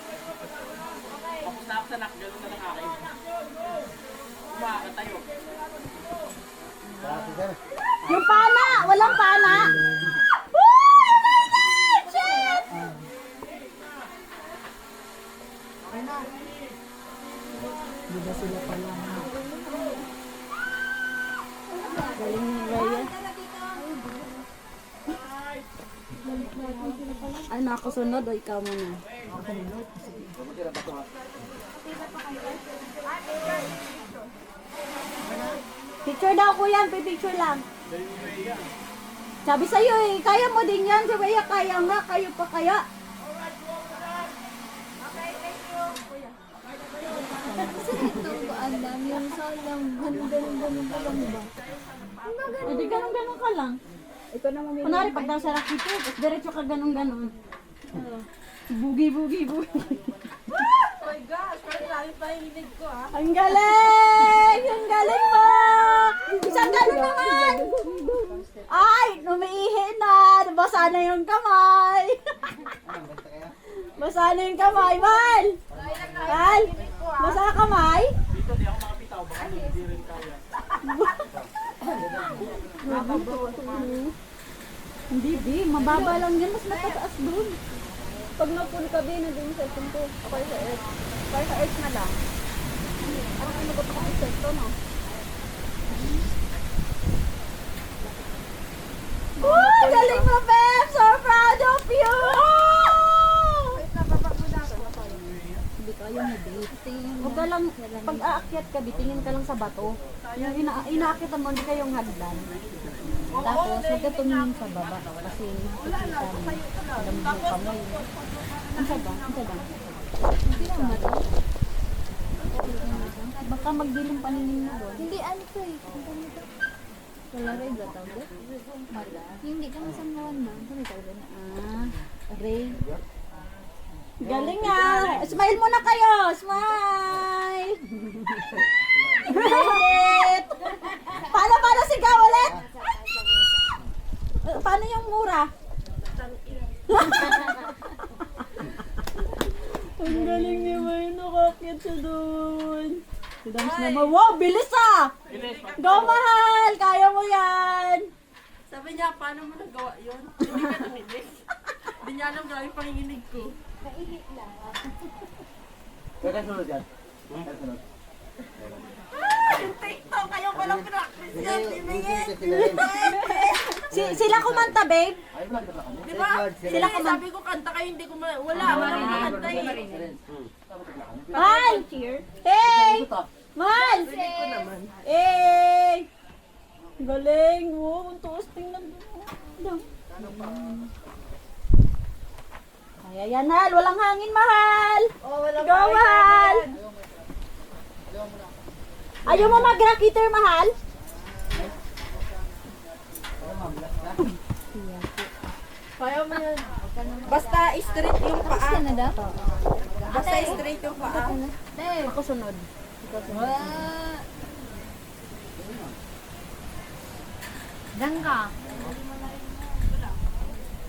Tapos na ako sa knockdown na nakakain. Kumakatayo. Yung pana! Walang pana! Woo! Oh my God! Shit! Galing ni Raya. Ano ako sunod o ikaw muna? Picture daw ko yan, picture lang. Sabi sa'yo eh, kaya mo din yan. Si Raya kaya nga, kayo pa kaya. Kasi ito, alam, yung salang, ganun pa lang ba? Hindi ganun-ganun ka lang. Ikaw na mamili. Kunwari, pag daw sarap dito, tapos diretso ka ganun-ganun. Bugi. Oh my gosh, parang lalo pa yung hilig ko ah. Ang galing! Ang galing mo! Isang ganun naman! Ay, umiihi na! Basa na yung kamay! Basa na yung kamay, Mal! Mal! Basa ka kamay? Dito, di ako makapitaw. Baka hindi rin kaya. Hindi, Bi. Mababa lang yan. Mas natataas doon. Pag na-full ka, Bin, nandun yung cellphone ko. Ako sa Earth. Kaya sa Earth na lang. Ano kinagot ako yung cellphone, no? Galing mo, Beb! So proud of you! Wait na, baba mo na. Huwag ka lang, pag aakyat ka, tingin ka lang sa bato. Yung inaakyat mo, hindi kayong hagdan. Tapos, huwag ka tumingin sa baba. Kasi, nakikita mo. Alam mo ka mo yun. Ang sa ba? Hindi lang ba to? Baka magdilim paningin mo doon. Hindi, ano to eh. Wala rin ba tawag? Hindi ka masamlawan ba? Kami tawag na. Ray. Galing nga. Smile muna kayo. Smile. Ulit. Paano sigaw ulit? Paano yung mura? Ang galing niya ba yun? Nakakyat siya doon. Si Dams naman. Wow, bilis ah! Go, mahal! Kaya mo yan! Sabi niya, paano mo nagawa yun? Hindi ka nanginig. Hindi niya alam gawin panginginig ko. TikTok, kayo walang practice yan, bibingin. Sila kumanta, babe? Di ba? Sila sabi ko kanta kayo, hindi ko wala kanta eh. Mahal! Hey! Mahal! Hey! Galing! Wow, ang tuos tingnan doon. Kaya yan, Hal. Walang hangin, mahal. Go, mahal. Ayaw mo mag-rockiter, mahal? Kaya mo yan. Basta straight yung paa. Basta straight yung paa. Ako sunod. Diyan ka.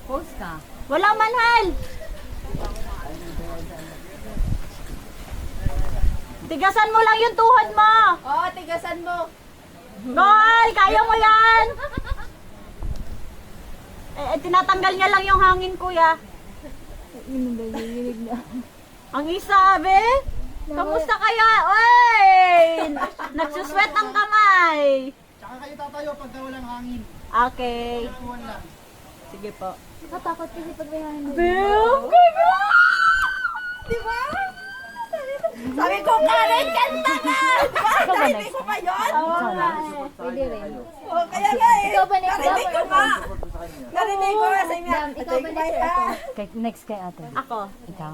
Pose ka. Walang manhal. Tigasan mo lang yung tuhod mo. Oo, tigasan mo. Mahal, kaya mo yan. Tinatanggal niya lang yung hangin, kuya. Ang isa, be? Kamusta kaya? Oy! Nagsuswet ang kamay. Tsaka kayo tatayo pagka walang hangin. Okay. Tuwan lang. Sige po. Nakatakot kasi pag may hangin. Bill! Diba? Sabi ko, Karen, kanta ka! Narinig ko ba yun? Pwede rin. Oo, kaya nga eh. Ikaw ba next? Narinig ko ba? Narinig ko nga sa inyo. Dam, ikaw ba next or ako? Next kay ate. Ako. Ikaw.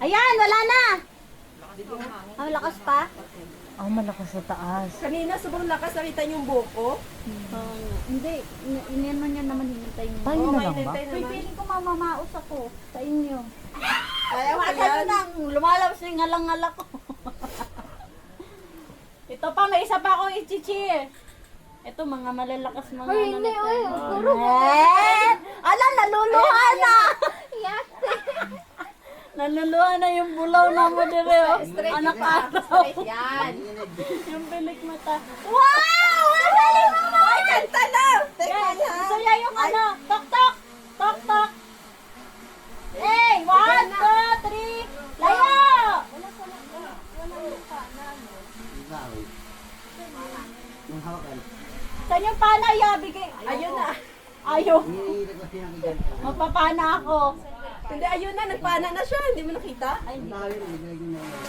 Ayan, wala na. Ang lakas pa. Oh, malakas sa taas. Kanina, sobrang lakas nakita niyo yung buko. Hindi, iniyan niya naman hinintay mo. Tayo na lang ba? Uy, feeling ko mamamaos ako sa inyo. Kaya mo Maka yan. nang lumalabas na yung ngalang-ngala ko. Ito pa, may isa pa akong ichichi. Ito, mga malalakas mga Ay, hindi, ano oy. to. Puro Ala, naluluha na. Yak. Naluluha na yung bulaw na mo dire. Oh. Anak araw. Yan. Yung bilik mata. Wow! Galing mo na! Ay, kanta na! Teka niya. Gusto niya yung ano, tok-tok! Tok-tok! Hey! 1, 2, 3! Layo! Yung hawakan. Saan yung pana, ya? Bigay. Ayun na. Ayaw. Hinihilip ko siya ng dyan. Magpapana ako. Hindi, ayun na. Nagpana na siya. Hindi mo nakita? Ang tawin, ibigay niyo na yun.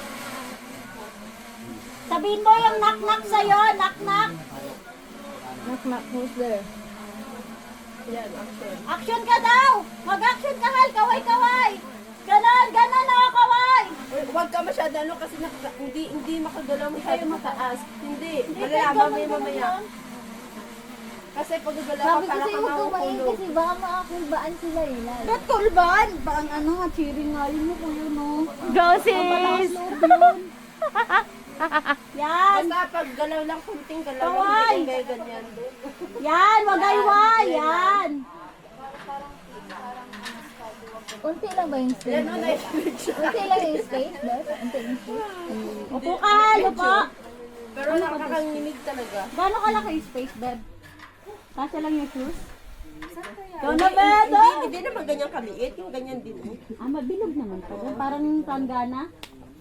Sabihin mo yung knock-knock sa'yo. Knock-knock. Knock, who's there? Yan, action. Action ka daw! Mag-action ka, Hal! Kaway-kaway! Ganon! Ganon ako, kaway! Huwag ka masyado ano kasi hindi makagalaw masyado mataas. Hindi. Hindi, Malalaman mo ganun yung mamaya. yun. Kasi pag gagalaw Sabi ka, ko para sa'yo, ka huwag kumain makukulog. kasi baka makakulbaan sila eh. lalo. Ba't kulban? Ba ang ano nga, cheering nga yun mo kuya, no? Go sis! Yan! Basta pag galaw lang, kunting galaw lang, Kaway! hindi kang ganyan. Yan! Wagayway! Yan! Unti lang ba yung space? Yan o, Unti lang yung space, boss? Unti yung space? Upo ka, Hal! Upo! Pero nakakanginig talaga. Gano'ng kalaki yung space, Beb? Kasya lang yung shoes? Ikaw na, Hindi, Beb! hindi, oh! hindi naman ganyan kaliit, yung ganyan din. Ah, mabilog naman pa. Parang tanggana.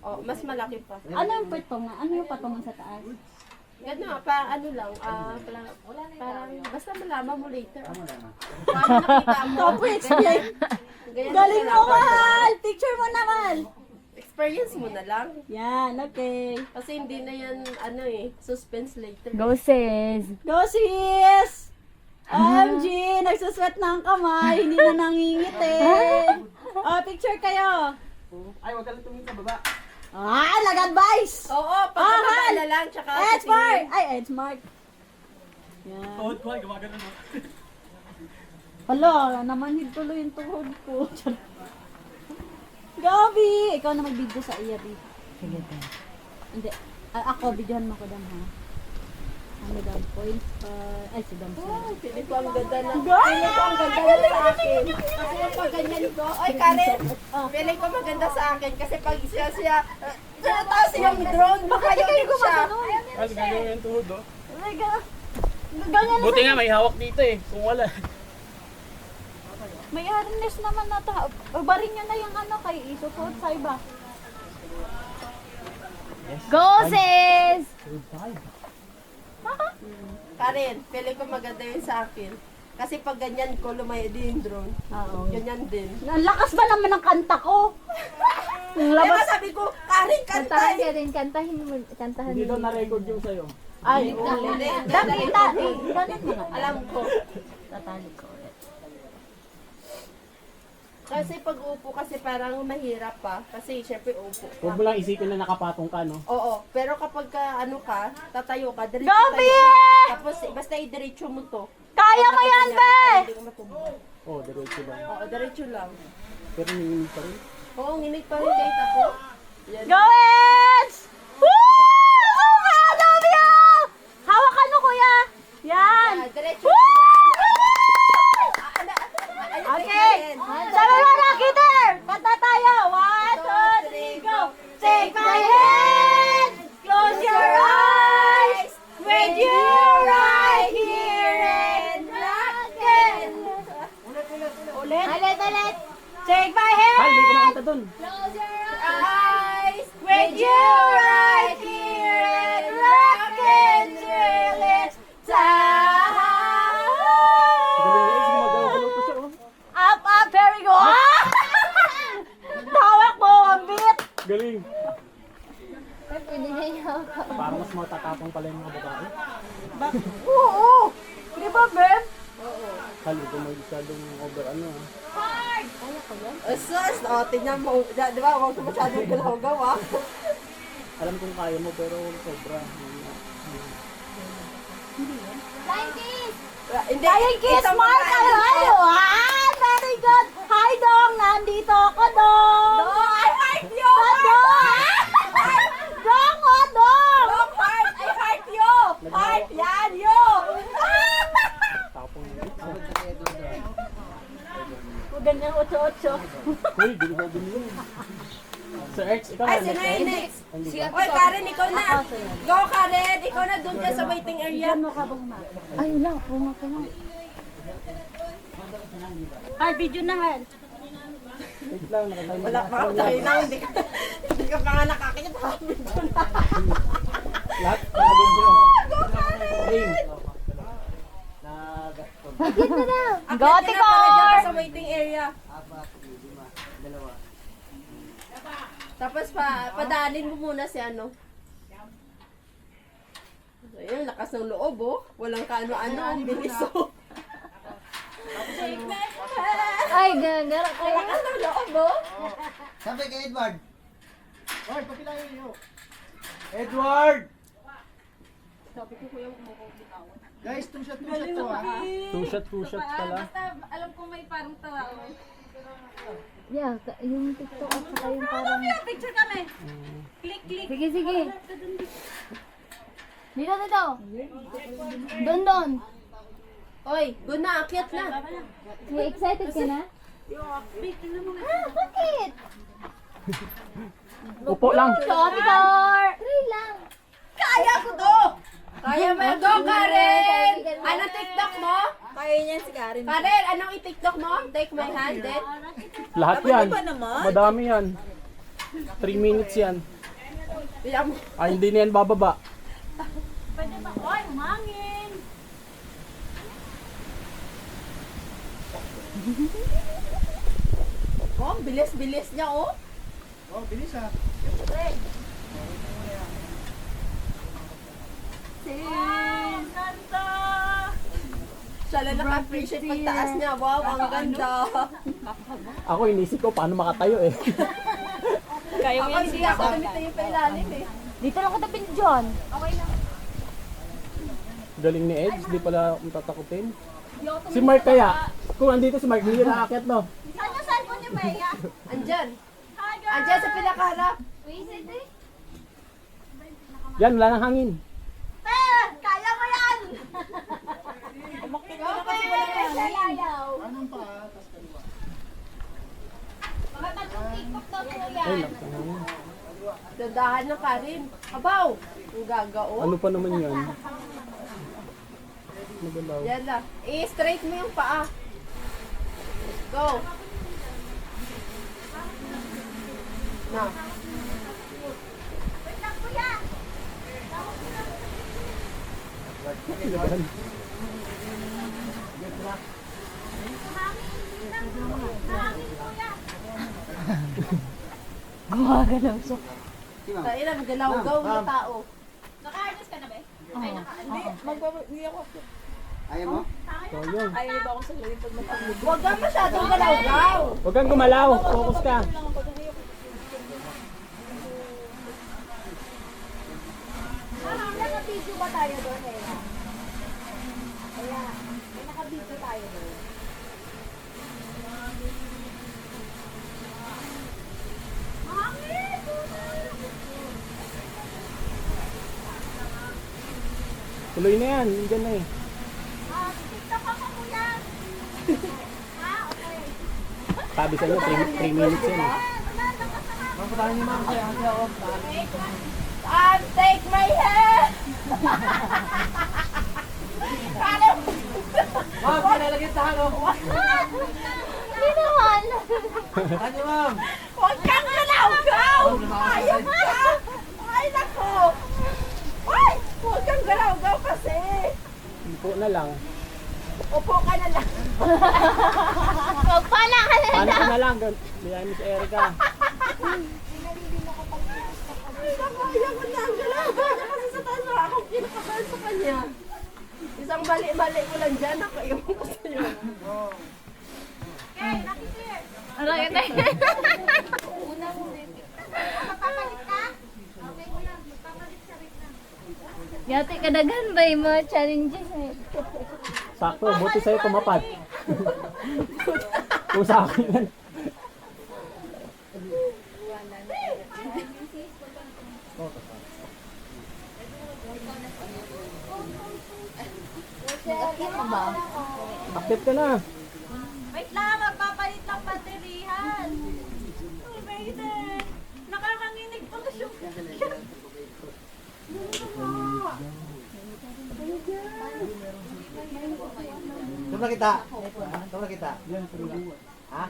Oh, mas malaki pa. Ano yung patungan? Ano yung patungan sa taas? Ano, ano lang, parang, basta malaman mo later. Paano nakita mo? Topo explain. Galing mo, mahal! Picture mo naman! Experience mo na lang. Yan, okay. Kasi hindi na yan, suspense later. Go sis! Go, sis! OMG! Nagsuswet na ang kamay, hindi na nangingiti. Picture kayo. Ay, wag ka lang tumingin sa baba. Nag-advise! Oo, pag Mahal! kabala lang, tsaka Edgemart! Ay, Edgemart. Yan. Tuhod ko ay gumagano no. Hala, namanhid tuloy yung tuhod ko. Gabi! Ikaw na mag-video sa iya, Bi. Sige, te. Hindi. Ako, videohan mo ko dam, ha? Ang madam point. Ay, si Dam. Pili ko ang ganda na. Pili ko ang ganda na sa akin. Kasi yung pag ganyan ko, ay Karen, pili ko maganda sa akin. Kasi pag siya, taas yung drone, baka yung siya. Mas ganyan yung tuhod, oh. Ganyan na. Buti nga may hawak dito eh. Kung wala. May harness naman na to. Barin nyo na yung kay isusuot sa iba. Go sis! Karen, pili ko maganda yun sa akin. Kasi pag ganyan ko, lumayo din yung drone. Oo. Ganyan din. Ang lakas ba naman ng kanta ko? Ang Diba labas. sabi ko, Karen, Kantahan kanta! ka rin, kantahin mo. Kantahan Hindi mo. daw na-record yung sa'yo. Ay, Damita. Ganun mo nga. Alam ko. Tatali ko ulit. Kasi pag upo kasi parang mahirap pa. Kasi syempre upo Huwag ka. mo lang isipin na nakapatong ka, no? Oo, pero kapag tatayo ka, diretso Gabi! tayo ka. Tapos basta i-diretso mo to. Kaya mo yan, be! Hindi ko matumbok. Oh, diretso lang. Oo, diretso lang. Pero nanginig pa rin. Oo, nginig pa rin kahit ako. Yan. Go, Eds! Woo! So proud of you! Hawakan mo, kuya. Yan. Diretso. Woo! Ayun, Okay. Sabi mo na, Kitter. Kanta tayo. 1, 2, 3, go. Take my hand. Close your eyes. With you right here and rockin'. Ulit. Take my hand. Ay, hindi ko makanta dun. Close your eyes. With you right here and rockin' till it's time. Galing na gumagalaw pa siya, oh. Up, very good. Tawak mo, ang beat. Galing. Pwede na yun. Parang mas matatapang pala yung mga babae. Oo. Di ba, Ben? Halo, kung may masyadong over ano, ah. Sus, tingnan mo. Di ba, huwag ko masyadong galaw-gaw, ah. Alam kong kaya mo, pero sobra. Hindi, Kaya kiss ito mark mga- kayo. Very good. Hi, Dong. Nandito ako, Dong. Dong, I heart you! Dong, Dong. Dong, heart! I heart you! Heart, yan, you! Tapong yun. Ganyan, 8-8. Uy, di ko binili. Sir X, ikaw Ay, na sino yung next? next? Oy, Karen, ikaw na! Go, Karen! Ikaw na doon ka sa waiting area. Ay, wala. Puma ka na. Ay, video na, Han. Wait lang, nakatayo. Wala pa ako tayo na, hindi ka pa nga nakakita. Lahat, nakabidyo. Game. Bagyan na daw. Gotti ko! Para dyan ka sa waiting area. Tapos padaanin mo muna si ano. Ayun, lakas ng loob, oh. Walang kaano-ano, ang bilis, oh. Ay, gagara kayo. Lakas ng loob, oh. Sabi kay Edward. Hoy, papilayan niyo. Edward! Guys, two shot to ah. Two shot pala. Alam ko may parang tawa. Yeah, yung TikTok at saka yung parang... Picture kami. Click. Sige, sige. Dito. Doon. Oy, go na, akyat na. May excited ka na? Bakit? Upo lang. Picture! Try lang. Kaya ko to! Kaya mo, go, Karen! Anong TikTok mo? Kaya niyan si Karen. Karen, anong i-TikTok mo? Take my hand, eh. Lahat yan. Madami yan. 3 minutes yan. Bilang mo. Ay, hindi na yan bababa. Pwede ba? Oy, humangin. Oh, bilis-bilis niya, oh. Oh, bilis ah. Wow, ganda! Siya lang naka-appreciate pagtaas niya. Wow, ang ganda. Ako inisip ko paano makatayo eh. Kaya mo Ako yan hindi siya. ako namitayo pa ilalim eh. Dito lang kita pin dyan. Galing ni Edge, di pala matatakutin. Si Mark kaya, kung andito si Mark, hindi na aakyat no? Saan yung cellphone niyo, Bea? Andyan. Andyan sa pinakaharap. Yan, wala nang hangin. Kaya mo yan! Umakit ko na kasi wala ayaw. Anong pa? Tapos kaliwa. Mga tatlong tiktok daw po Ay, yan. lakas ng hangin. Dandahan na ka rin. Abaw! Ang gagao. Ano pa naman yan? Nagalaw. Yan lang. I-straight mo yung paa. Go. Na. Wait lang, kuya. Gumagalaw siya. Tayo na, magalaw-gaw na tao. Naka-harness ka na ba? Ay, hindi. Hindi ako. Ayaw mo? So, yun. Ayaw ba ako sa lawin pag matangod? Huwag kang masyadong galaw-gaw. Huwag kang gumalaw, focus ka. Naka-video ba tayo doon eh? Kaya, may naka-video tayo doon. Tuloy na yan, yun na eh. TikTok ako, kuya. Okay. Sabi sa inyo, 3 minutes yan eh. Take my hand! Paano? Ma'am, pinalagyan sa halo. Hindi naman. Huwag kang galaw-gaw! Ayun ka! Ay, nako! Ay! Huwag kang galaw-gaw kasi! Upo na lang. Upo ka na lang. Magpala ka na Paano lang. ka na lang? Biyahin mo si Erica. Ay, nako! Ayaw ko na ang galaw-gaw niya kasi sa taas na akong kinakabahan sa kanya. Isang mali-mali ko lang dyan. Ako, iwan ko sa'yo. Okay, nakikir! Ano yun eh? Papapalit ka? Okay mo lang. Papapalit sa rin na. Yate kadagan ba yung mga challenges eh? Sakto, buti sa'yo tumapat. Kung sa akin yan. Nag-akit mo ba? Akit ka na. Wait lang, magpapalit ng baterihan. Oh, Maiden. Nakakanginig pala siya. Tumula kita. Tumula kita. Ha?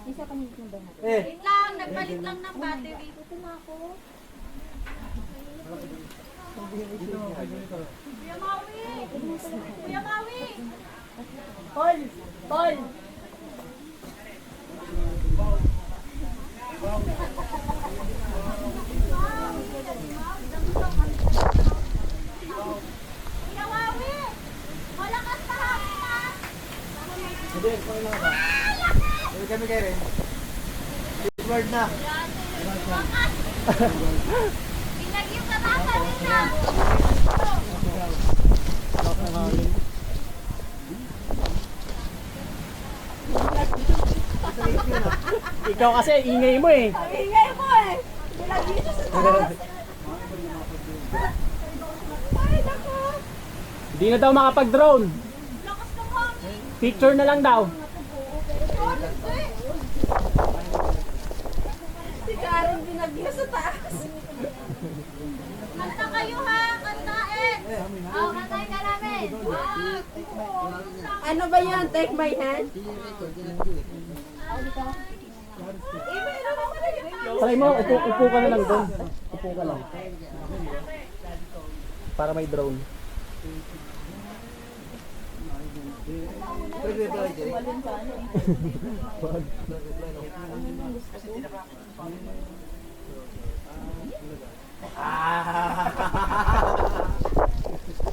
Isa pa nito ba? Eh. Wait lang, nagpalit lang ng battery. Ito na ako. Kuya Maui! Kuya Maui! Paul! Paul! Kuya Maui! Malakas na hapon na! Hindi, kung na ba? Hindi kami kayo rin. Word na. Pinag yung katasa nila! Ikaw kasi, ingay mo eh. Ang ingay mo eh! Pinag dito sa taas! Ay, naku! Hindi na daw makapag-drone. Lakas ng hangin! Picture na lang daw. Si Karen binagyo sa taas. Kanta kayo ha! Kantain! Oo, kantain ka namin! Ano ba yan? Take my hand? Try mo, upo ka na lang doon. Upo ka lang. Para may drone.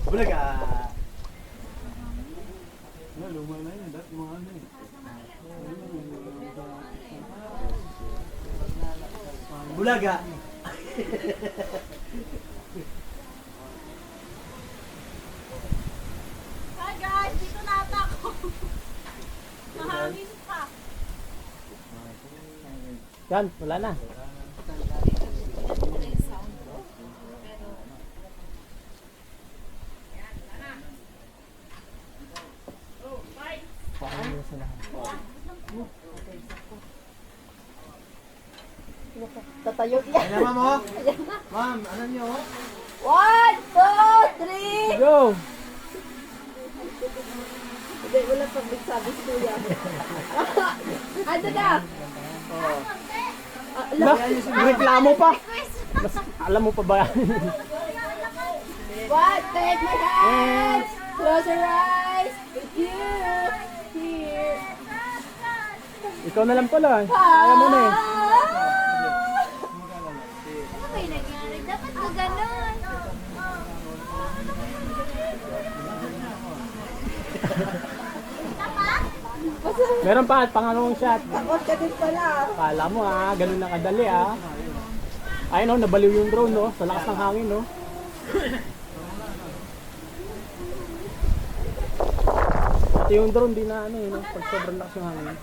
Bulaga. Bulaga. Hi guys, dito na ata ako. Mahangin pa. Yan, wala na. Tatayo yan. Ayan, ma'am, oh. Ma'am, ano niyo, oh? 1, 2, 3. Go! Hindi, wala public service kuya. Ano na? Reklamo pa. Mas, alam mo pa ba yan? What? Take my hands. Close your eyes. With you. Here. Ikaw na lang pala. Kaya mo na eh. Ano ba yung nangyari? Dapat mo ganun. Meron pa at pangalawang shot. Takot ka din pala. Kala mo ganun na kadali Ayun oh, nabaliw yung drone no, sa lakas ng hangin no. Pati yung drone di na no, pag sobrang lakas yung hangin.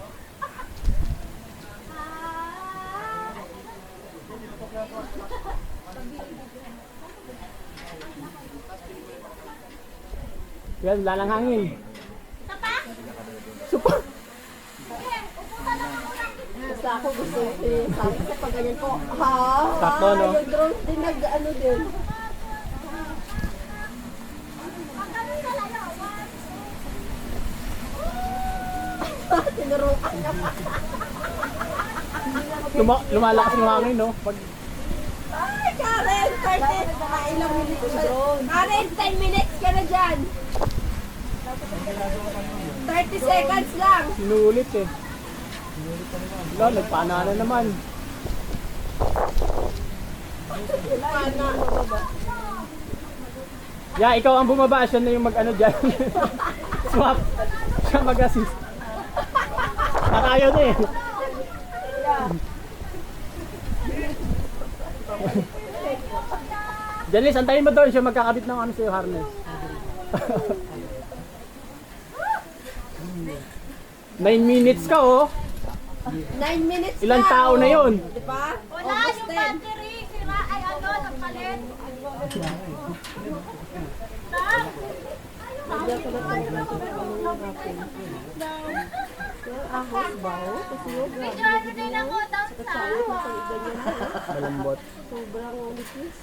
Yan, wala ng hangin. Supa! Basta ako gusto sabi sa pag ganyan ko. Sakto, no? Yung drones din nag-ano din. Tinurukan na pa. Lumalakas yung hangin no. Pag Ay, Karen! 30! Ilang minutes ka? Karen, 10 minutes ka na dyan! 30 seconds lang! sinulit eh. Wala, nagpana na naman. Pana. Yeah, ikaw ang bumaba, siya na yung mag-ano dyan. Swap. Siya mag-assist. Nakayo na eh. Janice, antayin mo doon siya magkakabit ng ano sa'yo, harness. 9 minutes ka oh. 9 minutes Ilang na, tao na yun? Diba? Wala yung battery. Sira ay ano, nagpalit. Picture mo din ako down sa Malambot. sobrang ulit.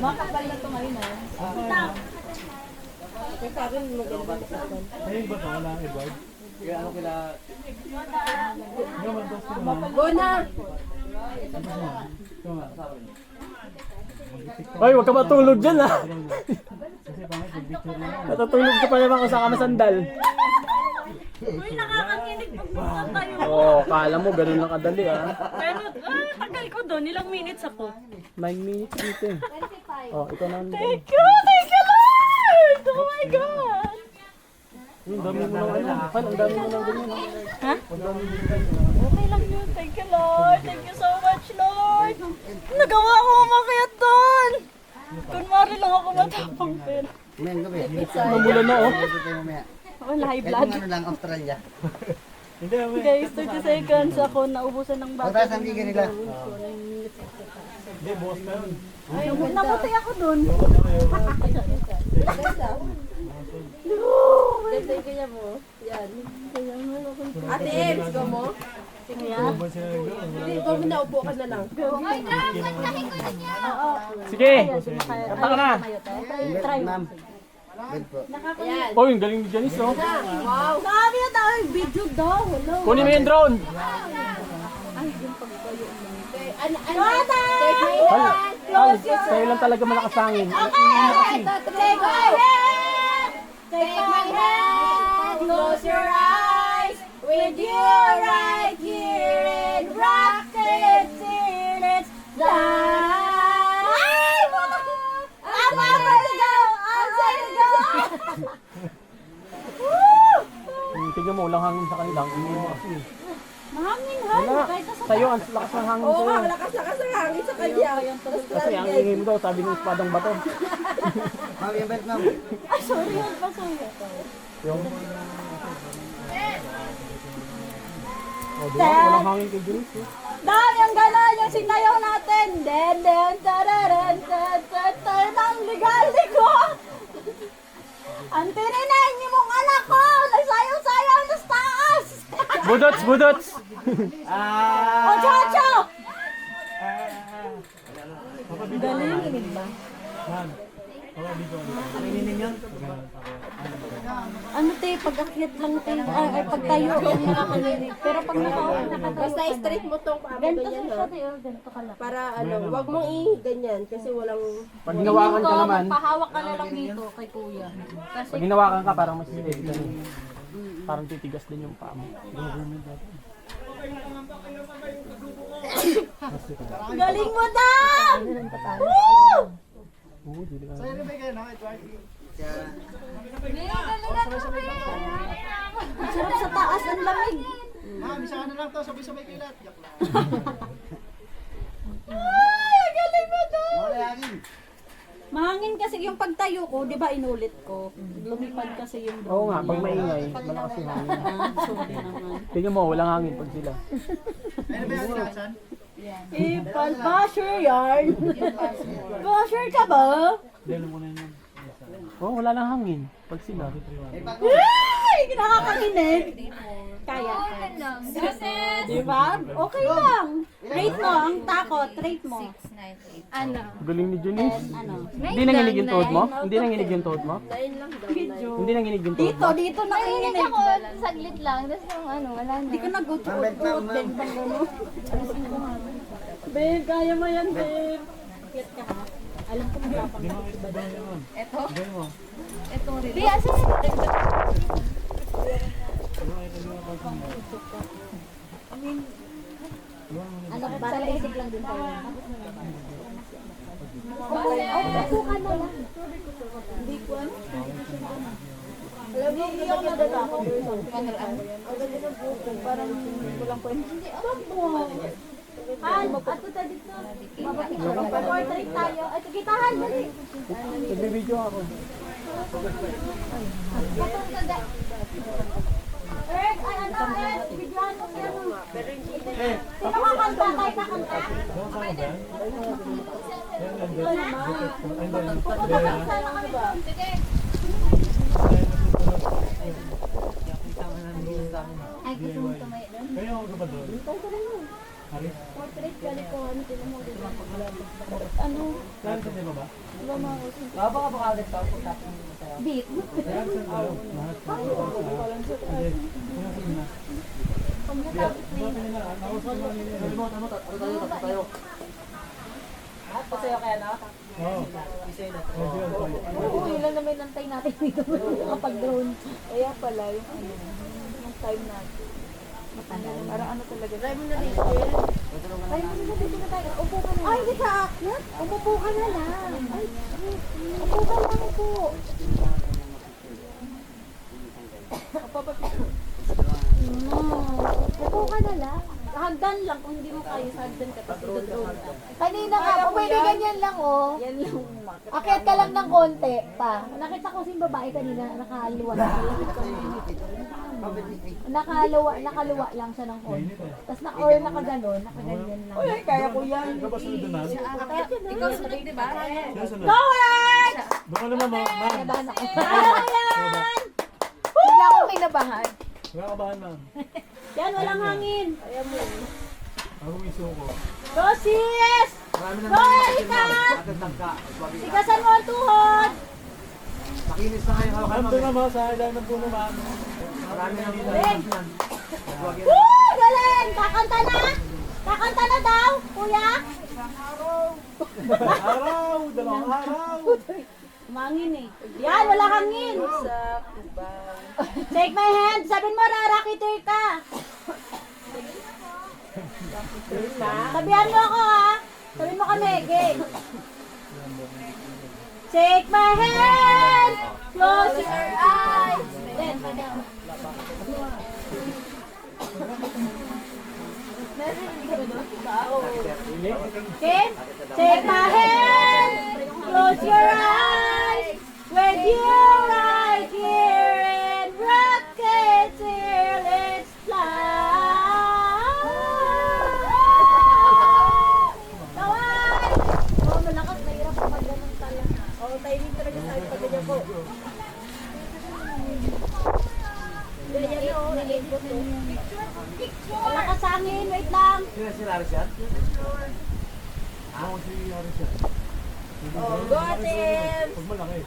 Makapal na ito ngayon Kaya sabi maganda sa akin. Go na! Hoy, huwag ka matulog dyan Natutulog ka pa naman kung saan ka masandal. Uy, nakakakinig pag tayo. Oo, kala mo ganun lang kadali Pero, tagal ko doon. Ilang minutes ako. 9 minutes dito eh. Oh, ikaw naman. Thank you, Lord! Oh my God! Ang dami mo lang ang dami mo lang ganyan Ha? Okay lang yun. Thank you, Lord. Thank you so much, Lord. Nagawa ko umakyat doon. Kunwari lang ako matapang pero. Mamayang gabi. Namula na oh. Wala, high Kahit blood. ano lang, Australia. Guys, 30 seconds ako naubusan ng Pagtaas battery. ang giga nila. Ay, nabuti ako doon. Ganda yung kanya mo. Yan. Ate Ems, go mo? Sige. Hindi, go mo na, upo ka na lang. Ay, gantahin ko din yan. Sige. Kanta ka na. Try. Ma'am. Good po. Ayan. Oh, yung galing ni Janice oh. Wow. Sabi na tayo, video daw. Hello. Kunin mo yung drone. Ano? Take my hand. Close your Sa'yo lang talaga malakas hangin. Okay! Take my hand! Take my hand! Close your eyes! With you right here and rock it till it's done! I'm ready to go! I'm ready to go! Woo! Tignan mo, walang hangin sa kanila. Ang ingay mo kasi. Mahangin Wala. kahit nasa Sa'yo, ang lakas ng hangin sa'yo. Lakas-lakas ang hangin sa kanya. Kasi ang ingay mo daw, sabi ng espadang bato. Ma'am, yung belt, ma'am. Ay, sorry, yun pa sa'yo. Yung... Oh, di ba? Walang hangin kay Janice. Eh. Dahil yung gano'n, yung sinayaw natin. Den, den, tararen, tan, ang ligali-ko. Ang tininay niyo mong anak ko. Nagsayaw-sayaw na sa taas. Budots, budots! Ocho-ocho. Ano te, pag-akyat lang te, ay pagtayo lang nakakalilig. Pero pag nakatayo, Basta straight mo tong paa mo ganito ganyan, siya ha? te, ganito ka lang. Para ano, wag mong i-ganyan kasi walang... Pag hinawakan ka naman, Pahawak ka na lang dito kay kuya. Kasi pag hinawakan ka, parang mas steady ka rin. Parang titigas din yung paa mo. galing mo daw! Woo! Sa'yo rin ba kayo, no? Edward? Ang sarap sa taas, ang lamig. Ma'am, isa ka na lang to, sabay-sabay kayo lahat. Yak lang. Ay, galing mo daw! Wala hangin. Mahangin kasi yung pagtayo ko, di ba inulit ko? Lumipad kasi yung Oo nga, pag maingay, malakas yung hangin. sorry naman. Tingnan mo, walang hangin pag sila. Ayun ba yan, Jackson? Ipal, basher yarn. Basher ka ba? Oo, wala lang hangin pag sila. Ay, nakakakinig. Kaya. Di ba? Okay lang. Rate mo, ang takot, rate mo. Ano? Galing ni Janice. Ano? Hindi nanginig yung tuhod mo? Hindi nanginig yung tuhod mo? Hindi nanginig yung tuhod mo? Dito Narinig nakikinig. ako, saglit lang. Tapos yung ano, wala na. Hindi ko nag-uot-uot, babe. Pang gano'n. Babe, kaya mo yan, babe. Akit ka ha. Alam ko magpapangakit ba doon. Ito? Itong rin. Di, asan? Ano, para basic lang din tayo. Upo ka na lang. Hindi ko ano. Alam mo, hindi ako nadala ako. Parang kulang po. Hindi, ako. Han, ato tayo dito. Mapapicture. Portrait tayo. Ay, kitahan, dali. Nagbibideo ako. Eric, ay ano, Eric, videohan mo siya. Sino kakanta? Tayo kakanta? Ay, gusto mo tumayo doon? Portrait, galing ko, ano, tinan mo. Ano? Beat. Okay lang naman nantay natin dito kapag drone. Kaya pala yung ano, yung time natin. Parang ano talaga. Try mo na dito. Try mo na dito na tayo. Upo ka na. Ay, hindi ka akyat. Umupo ka na lang. Ay, upo ka lang, upo. Upo ka na lang. Hagdan lang kung hindi mo kaya sa hagdan ka. Tapos doon ka. Kanina nga, pwede ganyan lang oh. Yan lang. Akit ka lang ng konti pa. Nakita ko si babae kanina, nakaluwa. Nakaluwa lang siya ng konti. Tapos nakaganon, nakaganyan lang. Uy, kaya ko yan. Ikaw sunod, di ba? Go, Rex! Kinabahan ako. Kaya ko yan! Bigla akong kinabahan. Yan, walang hangin. Kaya mo. Go, sis! Go, Erika! Sigasan mo ang tuhod! Makinis na kayo. Galing! Woo! Galing! Kakanta na? Kakanta na daw, kuya? Araw! Dalawang araw! Mangin eh. Yan, wala hangin. Take my hand. Sabihin mo, rarakiter ka. Sabihan mo ako ha. Sabihin mo kami, game. Take my hand. Close your eyes. Then, okay? Take my hand. Close your eyes. With you right here and rocket till it's fly. Tawag! Oh, malakas. Mahirap pa mag-ganun pala. Oh, timing talaga sa akin pag ganyan ko. Ganyan o, nag-edit ko. Malakas sa hangin, wait lang. Oh, go atin! Pag malaki.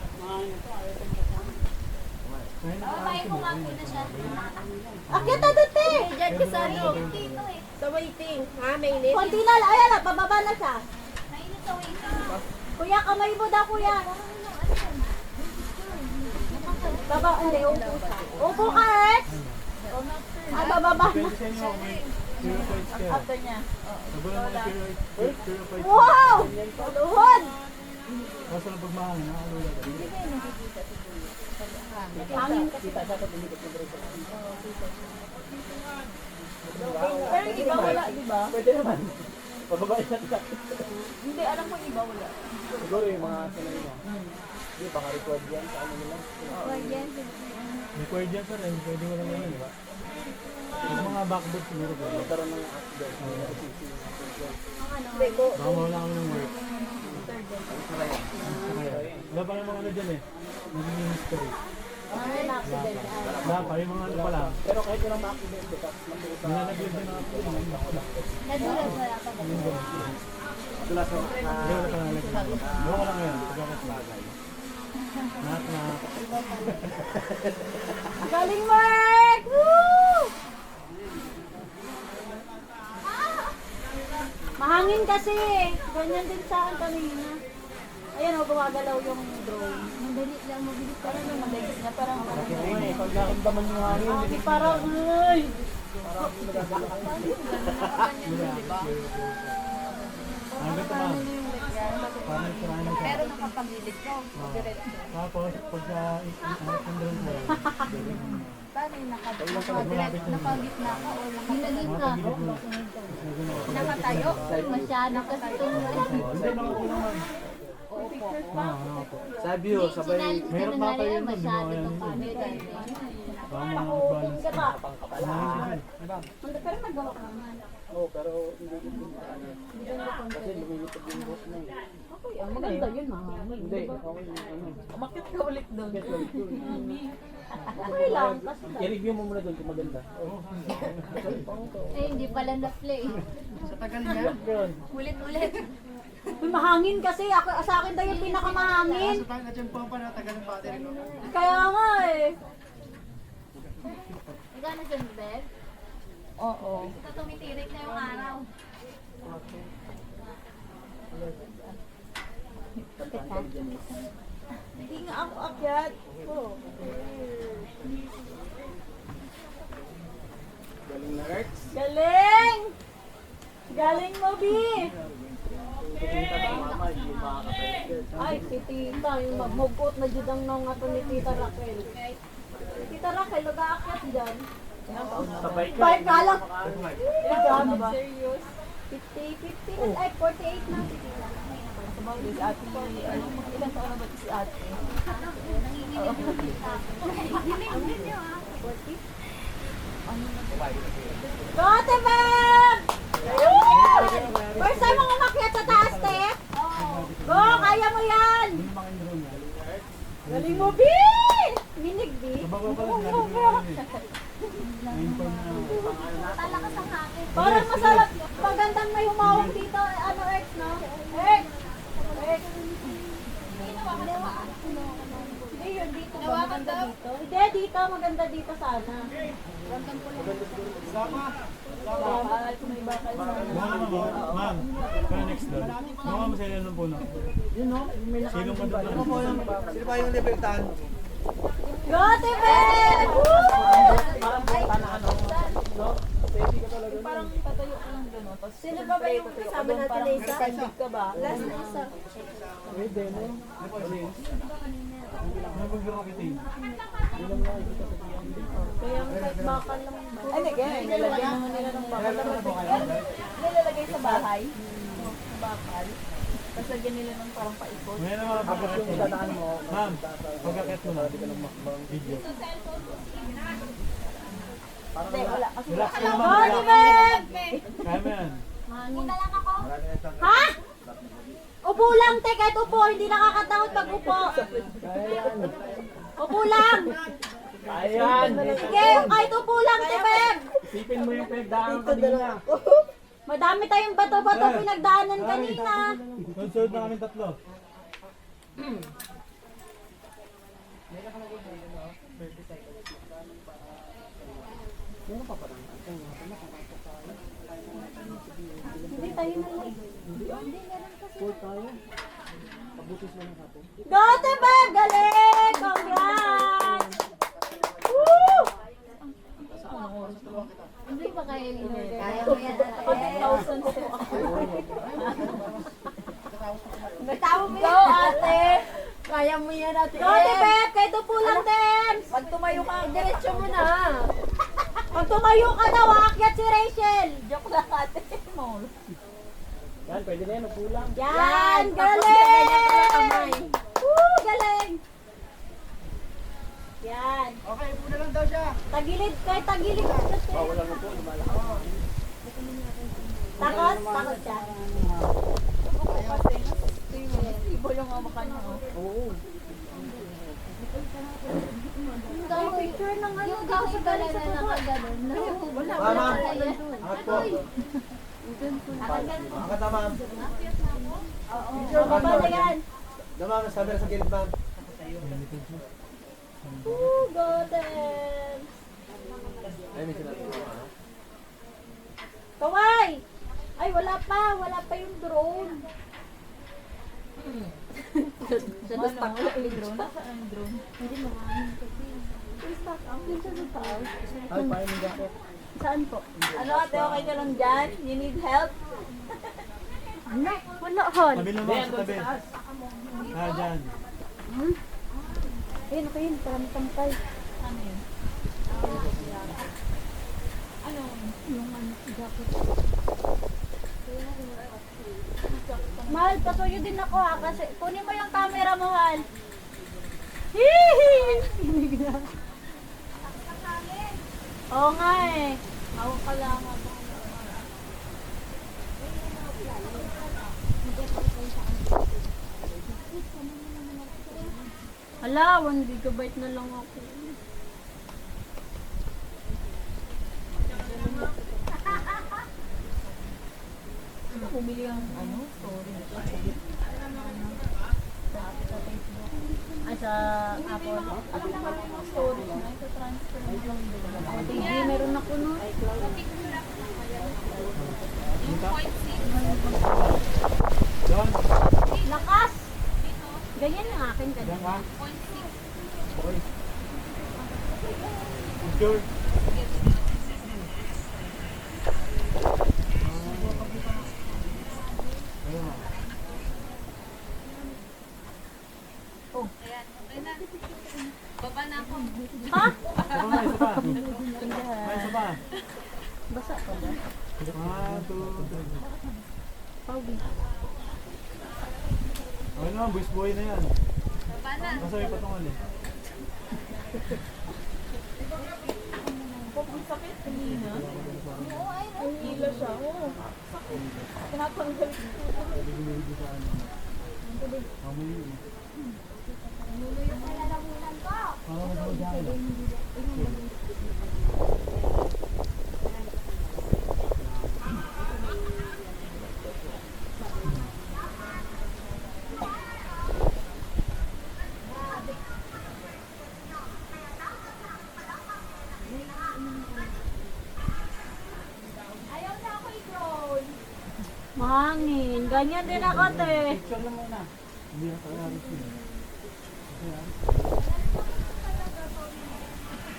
Akyat na dati! Diyan ka sa ano? Sa waiting. Ha, mainit? Konti na lang. Ayan na, pababa na siya. Kuya, kamay mo daw, kuya. Baba, hindi, upo siya. Upo ka, Rex! Ah, bababa na. After niya. Wow! Luhod! Kaso lang pagmahangin, nakakalula ka. Hangin kasi. Pero yung iba wala, di ba? Pwede naman. Pababae na ka. Hindi, alam ko yung iba wala. Siguro yung mga sanay mo. Hindi, baka record yan sa ano nila. Record yan sir, eh. Pwede mo lang yun, di ba? Yung mga backboard siguro ko. Magkaroon ng accident. Baka mawala kami ng work. Wala pa yung mga ano dyan eh. Naging history. Wala pa yung mga ano pa lang. Pero kahit walang ma-accident, nilalagyan din ang accident. Nadulas wala pa. Hindi wala pa nalagyan. Gawa ko lang ngayon. Pagkakas bagay. Nahat na. Galing, Mark! Woo! Mahangin kasi eh. Ganyan din sa akin kanina. Ayan o, gumagalaw yung drone. Madali lang, mabilis. Parang yung mabilis na parang... Pag nakaramdaman yung hangin. Hindi parang... Ay! Hanggang tama. Parang tirahan mo siya. Pero nakapagilid ko. Tapos, pagka i-control mo, Paano yung nakagitna ka o nakatayo? Nakatayo? Masyado kasi hindi bang ako naman. Sabi yun, sabay. Mahirap mga kayo yun, di ba? Ayan, baka mga balance ka. Pero nagawa ka naman. Oo, pero hindi ko kasi lumilipad yung boss na yun. Okay, maganda yun ha. Hindi, okay yung ano. Umakit ka ulit doon. Get ulit yun. Okay lang, kasi I-review mo muna doon kung maganda. eh hindi pala na-play. Sa tagal niya. Yun. Ulit-ulit. May mahangin kasi, ako, sa akin daw yung pinakamahangin. Sa tagal niya pa na tagal ng battery ko. Kaya nga eh. Gano'n dyan, Beb? Oo. Ito tumitirik na yung araw. Hindi nga ako akyat. Galing na Rex. Galing! Galing mo, B! Ay, si Tita, yung magmugot na dyan ang nang ato ni Tita Raquel. Tita Raquel, nag-aakyat dyan. Sabay ka. Bike ka lang. Ilan ba? Serious? 50 na, ay 48 na. Si ate ko, ilan taon na ba si ate? Go, Ate Beb! First time mo umakyat sa taas, te? Go, kaya mo yan! Galing mo, B! Minig, B. Talakas ang hangin. Parang masarap. Magandang may humawak dito. Ano, X, no? X! X! Hindi yun, dito. dito ba? Maganda dito? Hindi, dito. Maganda dito sana. Ma'am, kaya next doon. Mga masaya ng puno. Sino mo doon? Sino ba yung nabigtan? Go, Tibet! Sino pa ba yung kasama natin na isa? Ka ba? Last na isa. Kaya kahit bakal lang. Ay, kaya nilalagyan naman nila ng bakal. Nilalagay sa bahay. Bakal. Tapos lagyan nila ng parang paikot. May naman pagkakit mo. Ma'am, pagkakit mo na. Video. Hindi, wala. Kasi Relax wala. lang, Go, ma'am. Tibet! Kaya mo yan. Ha? Upo lang, te. Kahit upo. Hindi nakakatakot pag upo. Upo lang. Ayan! Sige, kahit upo lang, Tibet. Isipin mo yung pinagdaan kanina. Madami tayong bato-bato pinagdaanan kanina. Sunod na kami tatlo. Hindi tayo na lang. Go, Tibet! Galing! Congrats! Woo! Hindi ba kayo kaya mo yan? 1,000 po ako. Go, ate! Kaya mo yan natin. Go, Tibet! Kahit upo lang, Tems! Pag tumayo ka, diretso mo na. Pag tumayo ka daw, aakyat si Rachel! Joke lang, ate. Yan, pwede na yan. Upulang. Yan! Tapos Galing! ganyan ka lang kamay. Woo! Galing! Yan. Okay, upo na lang daw siya. Tagilid, kahit tagilid. Wala mo po, lumalaki. Takot? Takot siya. Ibo yung mukha niya. Oo. Picture ng ano. Yung gawin pala na nakaganon. Wala. Angat po. Angat na ma'am. Picture mo ba na yan? Ma'am, sabi na sa gilid ma'am. Woo! Go them! Ay, may sinabi mo. Kaway! Ay, wala pa. Wala pa yung drone. Sa stock up yung drone. Hindi naman. Yung stock up. Yung sa taas. Ay, paano yung jacket? Saan po? Ano ate, okay ka lang dyan? You need help? Wala, hon. Tabi lang mga sa tabi. Ah, dyan. Ayun, okay yun. Parang tampay. Ano yun? Ano? Yung ano, jacket. Mahal, pasuyo din ako ha. Kasi kunin mo yung camera mo, Hal. Hihi! Oo nga eh. Hawak ka lang. Hala, 1 gigabyte na lang ako. Bumili ang ano? Story. Ay, sa Apple. Ano naman yung story na ito transfer mo lang doon. Hindi, meron ako no. Doon. Lakas! Ganyan yung akin Dyan kanina. ka. Okay. Picture. Ha? May isa pa. May isa pa. Basa pa ba? 1, 2, 3. Pauwi. Okay naman, boys boy na yan. Basta may patungan eh. Ang sakit kanina. Oo, ay, hila siya. Oo, sakit. Tinatanggal ko. Mamay yun. Mahangin. Ganyan din ako, te.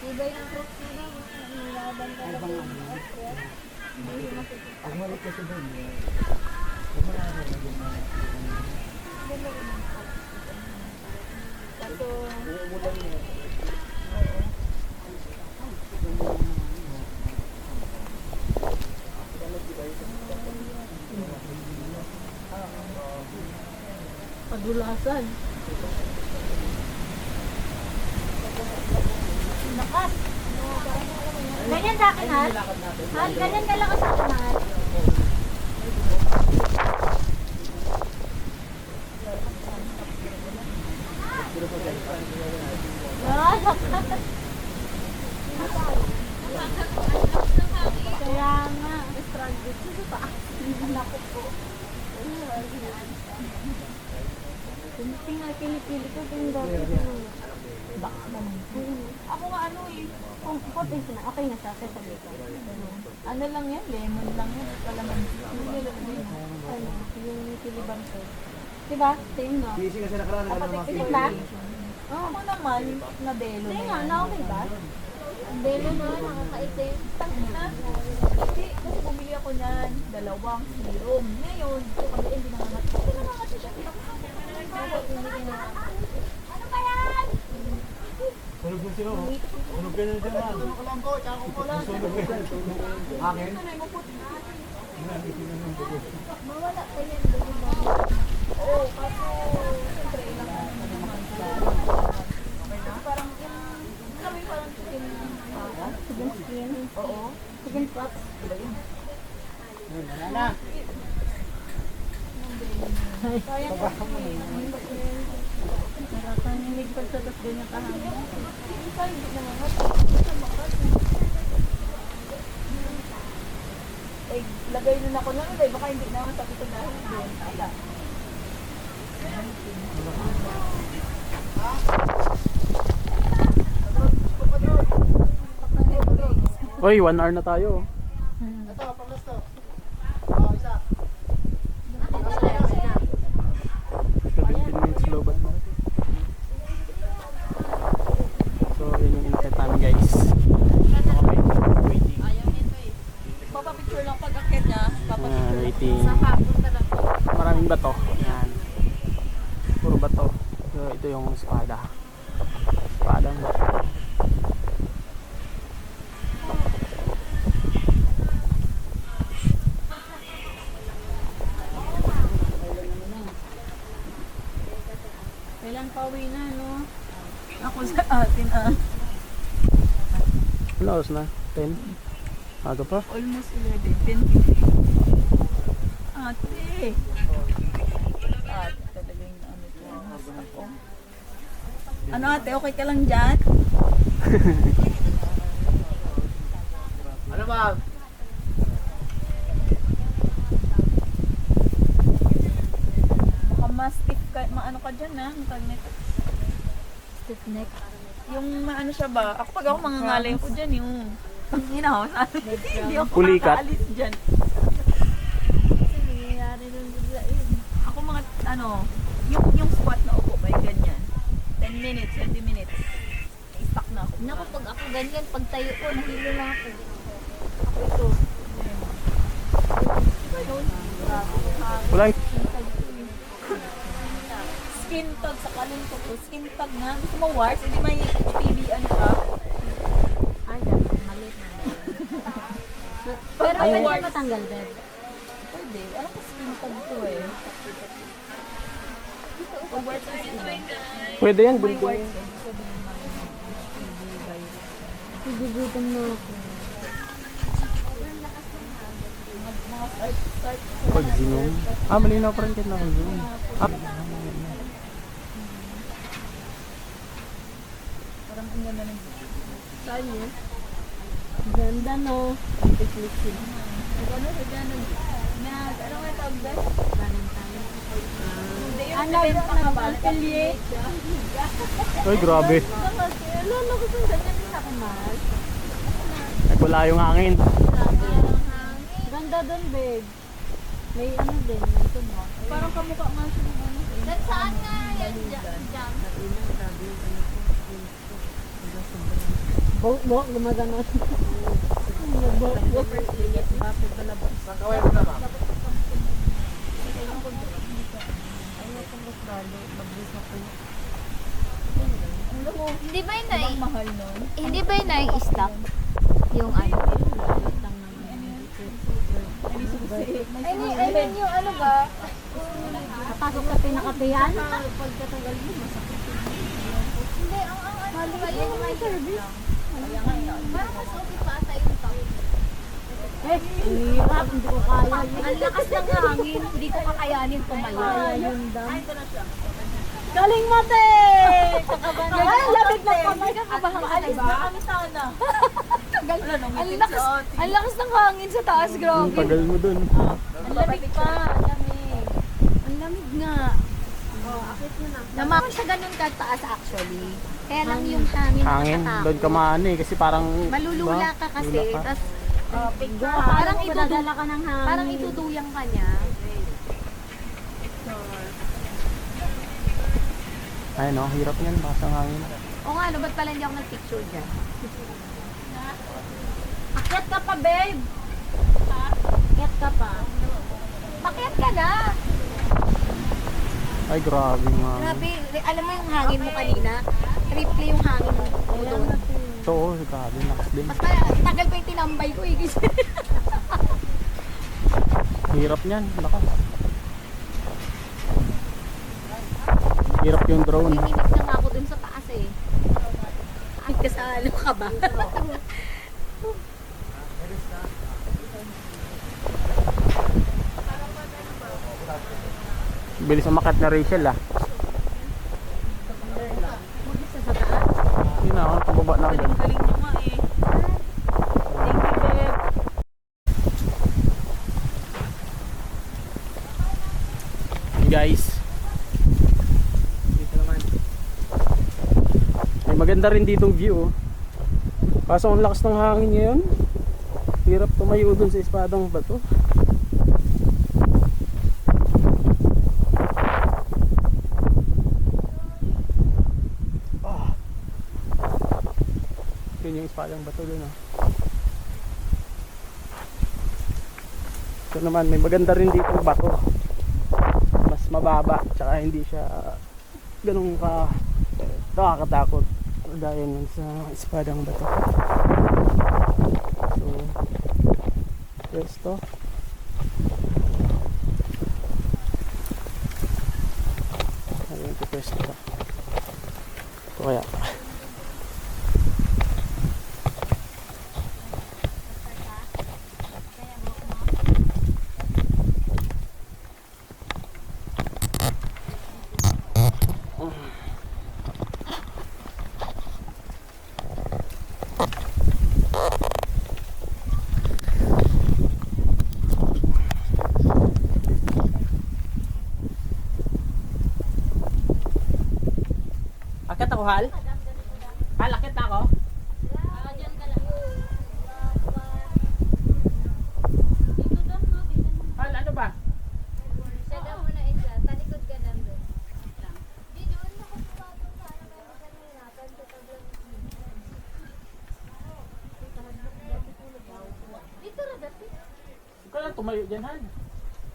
Ibay ng truck nila. Nilaban ka lang. Pagulasan. Lakas. Ganyan sa akin, ha? Ha? Ganyan ka lang sa akin, ha? Ah, lakas. Kaya nga. Stranded sa taas. Naku po. Tingnan, pinipili ko yung dati. Baka naman po. Ako nga ano eh. Kung hot na, okay na siya. Sasabi ko. Ano lang yan? Lemon lang yan. Kalaman. Ano? Yung kiliban ko. Diba? Same no? Same ba? Ako naman, na delo na yan. Na okay ba? Delo na, nakakaitim. Na? Hindi, kasi bumili ako niyan. 2 serum. Ngayon, kami hindi nangangat. Hindi nangangat siya. Ano ba yan? Sunog na sila, oh. Sunog ka na dyan, man. Akin? Mawala pa yan. Oo, kaso siyempre ilang ano naman. Parang yung kami parang chicken skin. Oo. Chicken pox. Sayang kasi. Nakakanilig pag sa tas ganyan kahangin. Sayang hindi naman. Eh, lagay nun ako lang. Baka hindi naman sabi ko dahil doon. Ala. Oy, 1 hour na tayo. Ito, pang-last to. Isa. 17 minutes low bat mo. So, yun yung inakit namin, guys. Okay, waiting. Papapicture lang pag akit niya. Ayan, waiting. Sa hapon talaga. Maraming bato. Ayan. Puro bato. So, ito yung espada. Espadang bato. Kailan pauwi na, no? Ako sa atin, Ano oras na? 10? Aga pa? almost 11. 10. Ate! Ate, talaga yung ano ko. Ako. Ano ate, okay ka lang dyan? Ano ba? Baka ma-stiff ka, maano ka dyan ha? Ang tag nito. Stiff neck. Yung maano siya ba? Ako pag ako mangangalay ko dyan, yung hinaw. Hindi ako Pulikat? makakaalis dyan. Nangyayari nun bigla yun. Ako mga, ano, yung squat na upo, may ganyan. 10 minutes, 20 minutes. Stuck na ako. Naku, pag ako ganyan, pag tayo ko, nahilo na ako. Ako ito. Wala. Skin tag sa kalin ko to. Skin tag na. Gusto mo wars? Hindi may PBN ka. Ay, ganun. Maliit na. Pero Ay, pwede wars. matanggal, Dad. Pwede. Alam ko skin tag to eh. Pag wars is iba. Pwede yan, May building. wars eh. Sigugutom na ako. Mga start. Pag zoom. Malinaw pa rin kahit naka-zoom. Parang ang ganda ng saan yun? Ganda, no? Ano sa dyan? Ano nga tawag dyan? Valentine. Hindi yun. Ano, Nabenta ka ba? affiliate. Ay, grabe. Lolo ko kung ganyan din ako, mahal. Nagwala yung hangin. Ganda dun, babe. May ano din, may tubo. Parang kamukha nga siya ng ano. Saan nga yan? Diyan. Buhok gumaganon. Hindi ba yun Hindi ba yun i-stop? Yung ano? I mean yung ano ba? Napasok sa pinakatiyan. Hindi, ang ano ba yun yung may service? Parang mas okay pa ata yung tao. Hirap, hindi ko kaya. Ang lakas ng hangin, hindi ko kakayanin tumayo. Galing mo, te! Ay, lamig na kamay. Alis na kami sana. Ang lakas ng hangin sa taas, Ang grabe. tagal mo dun. Ang lamig pa. Ang lamig. Ang lamig nga. Naman siya ganun kataas actually. Kaya lang yung hangin Hangin, nakakatakot. doon ka maano eh, kasi parang... Malulula ka kasi, Lula ka. tas Parang itudala ka ng hangin. parang itutuyang ka niya. Ay no, hirap yan, basang hangin. O nga, ano, ba't pala hindi ako nag-picture dyan? Akyat ka pa, babe. Ket ka pa. Pakyat ka na! Ay, grabe nga. Grabe, alam mo yung hangin mo kanina? Triple yung hangin mo doon. Ito, oh, grabe, lakas din. Mas tagal pa yung tinambay ko eh. Kasi Hirap niyan, lakas. Hirap yung drone. minutes na nga ako dun sa taas eh. Ay, kasalo ka ba? Bilis umakyat na Rachel ah. Hindi na ako, pababa na agad. Galing nyo nga eh. Thank you, babe. Hey guys. Dito naman. Ay, maganda rin ditong view oh. Kaso ang lakas ng hangin ngayon. Hirap tumayo dun sa espadang bato. Yun yung espadang bato dun oh. Ito naman, may maganda rin dito bato. Mas mababa, tsaka hindi siya ganun ka nakakatakot gaya nun sa espadang bato. So, pwesto. Ayun, pwesto ka. Ito kaya pa. Akit ako, Hal? Hal, akit ako? Hal, ano ba? Ikaw lang tumayo dyan, Hal.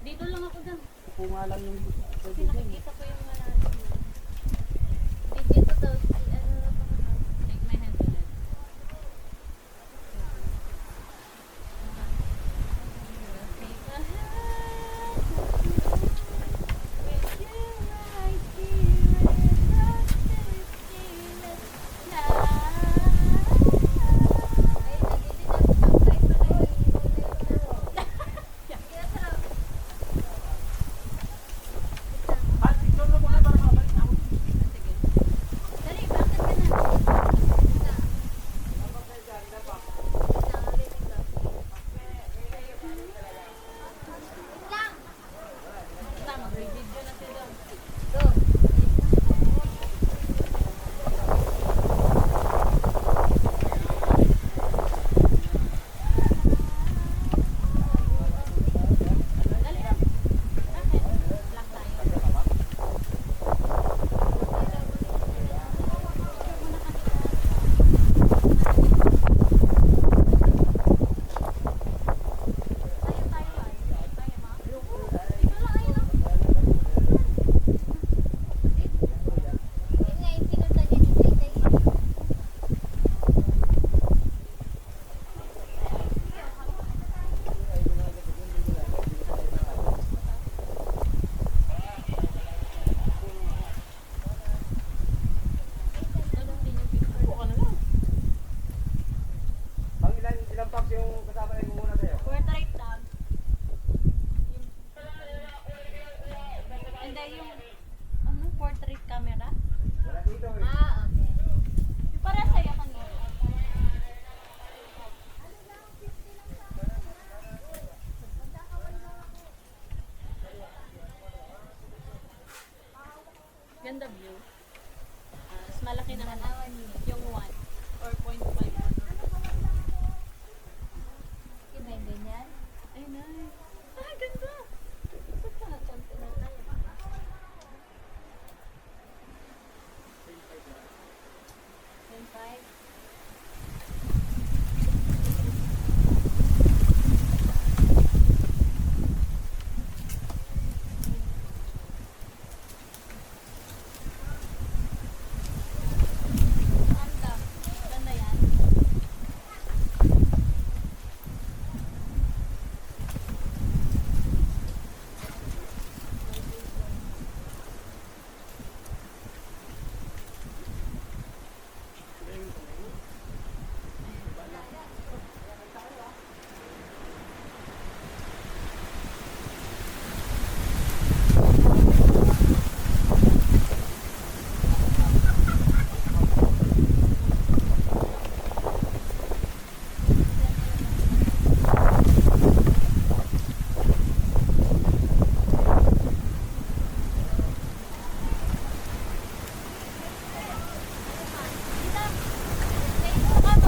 Dito lang ako dyan. Upo nga lang yung... Kasi nakikita ko yung malalim. Dito daw, take my hand ulit. Take a hand with you right here Hal, picture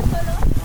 Solo?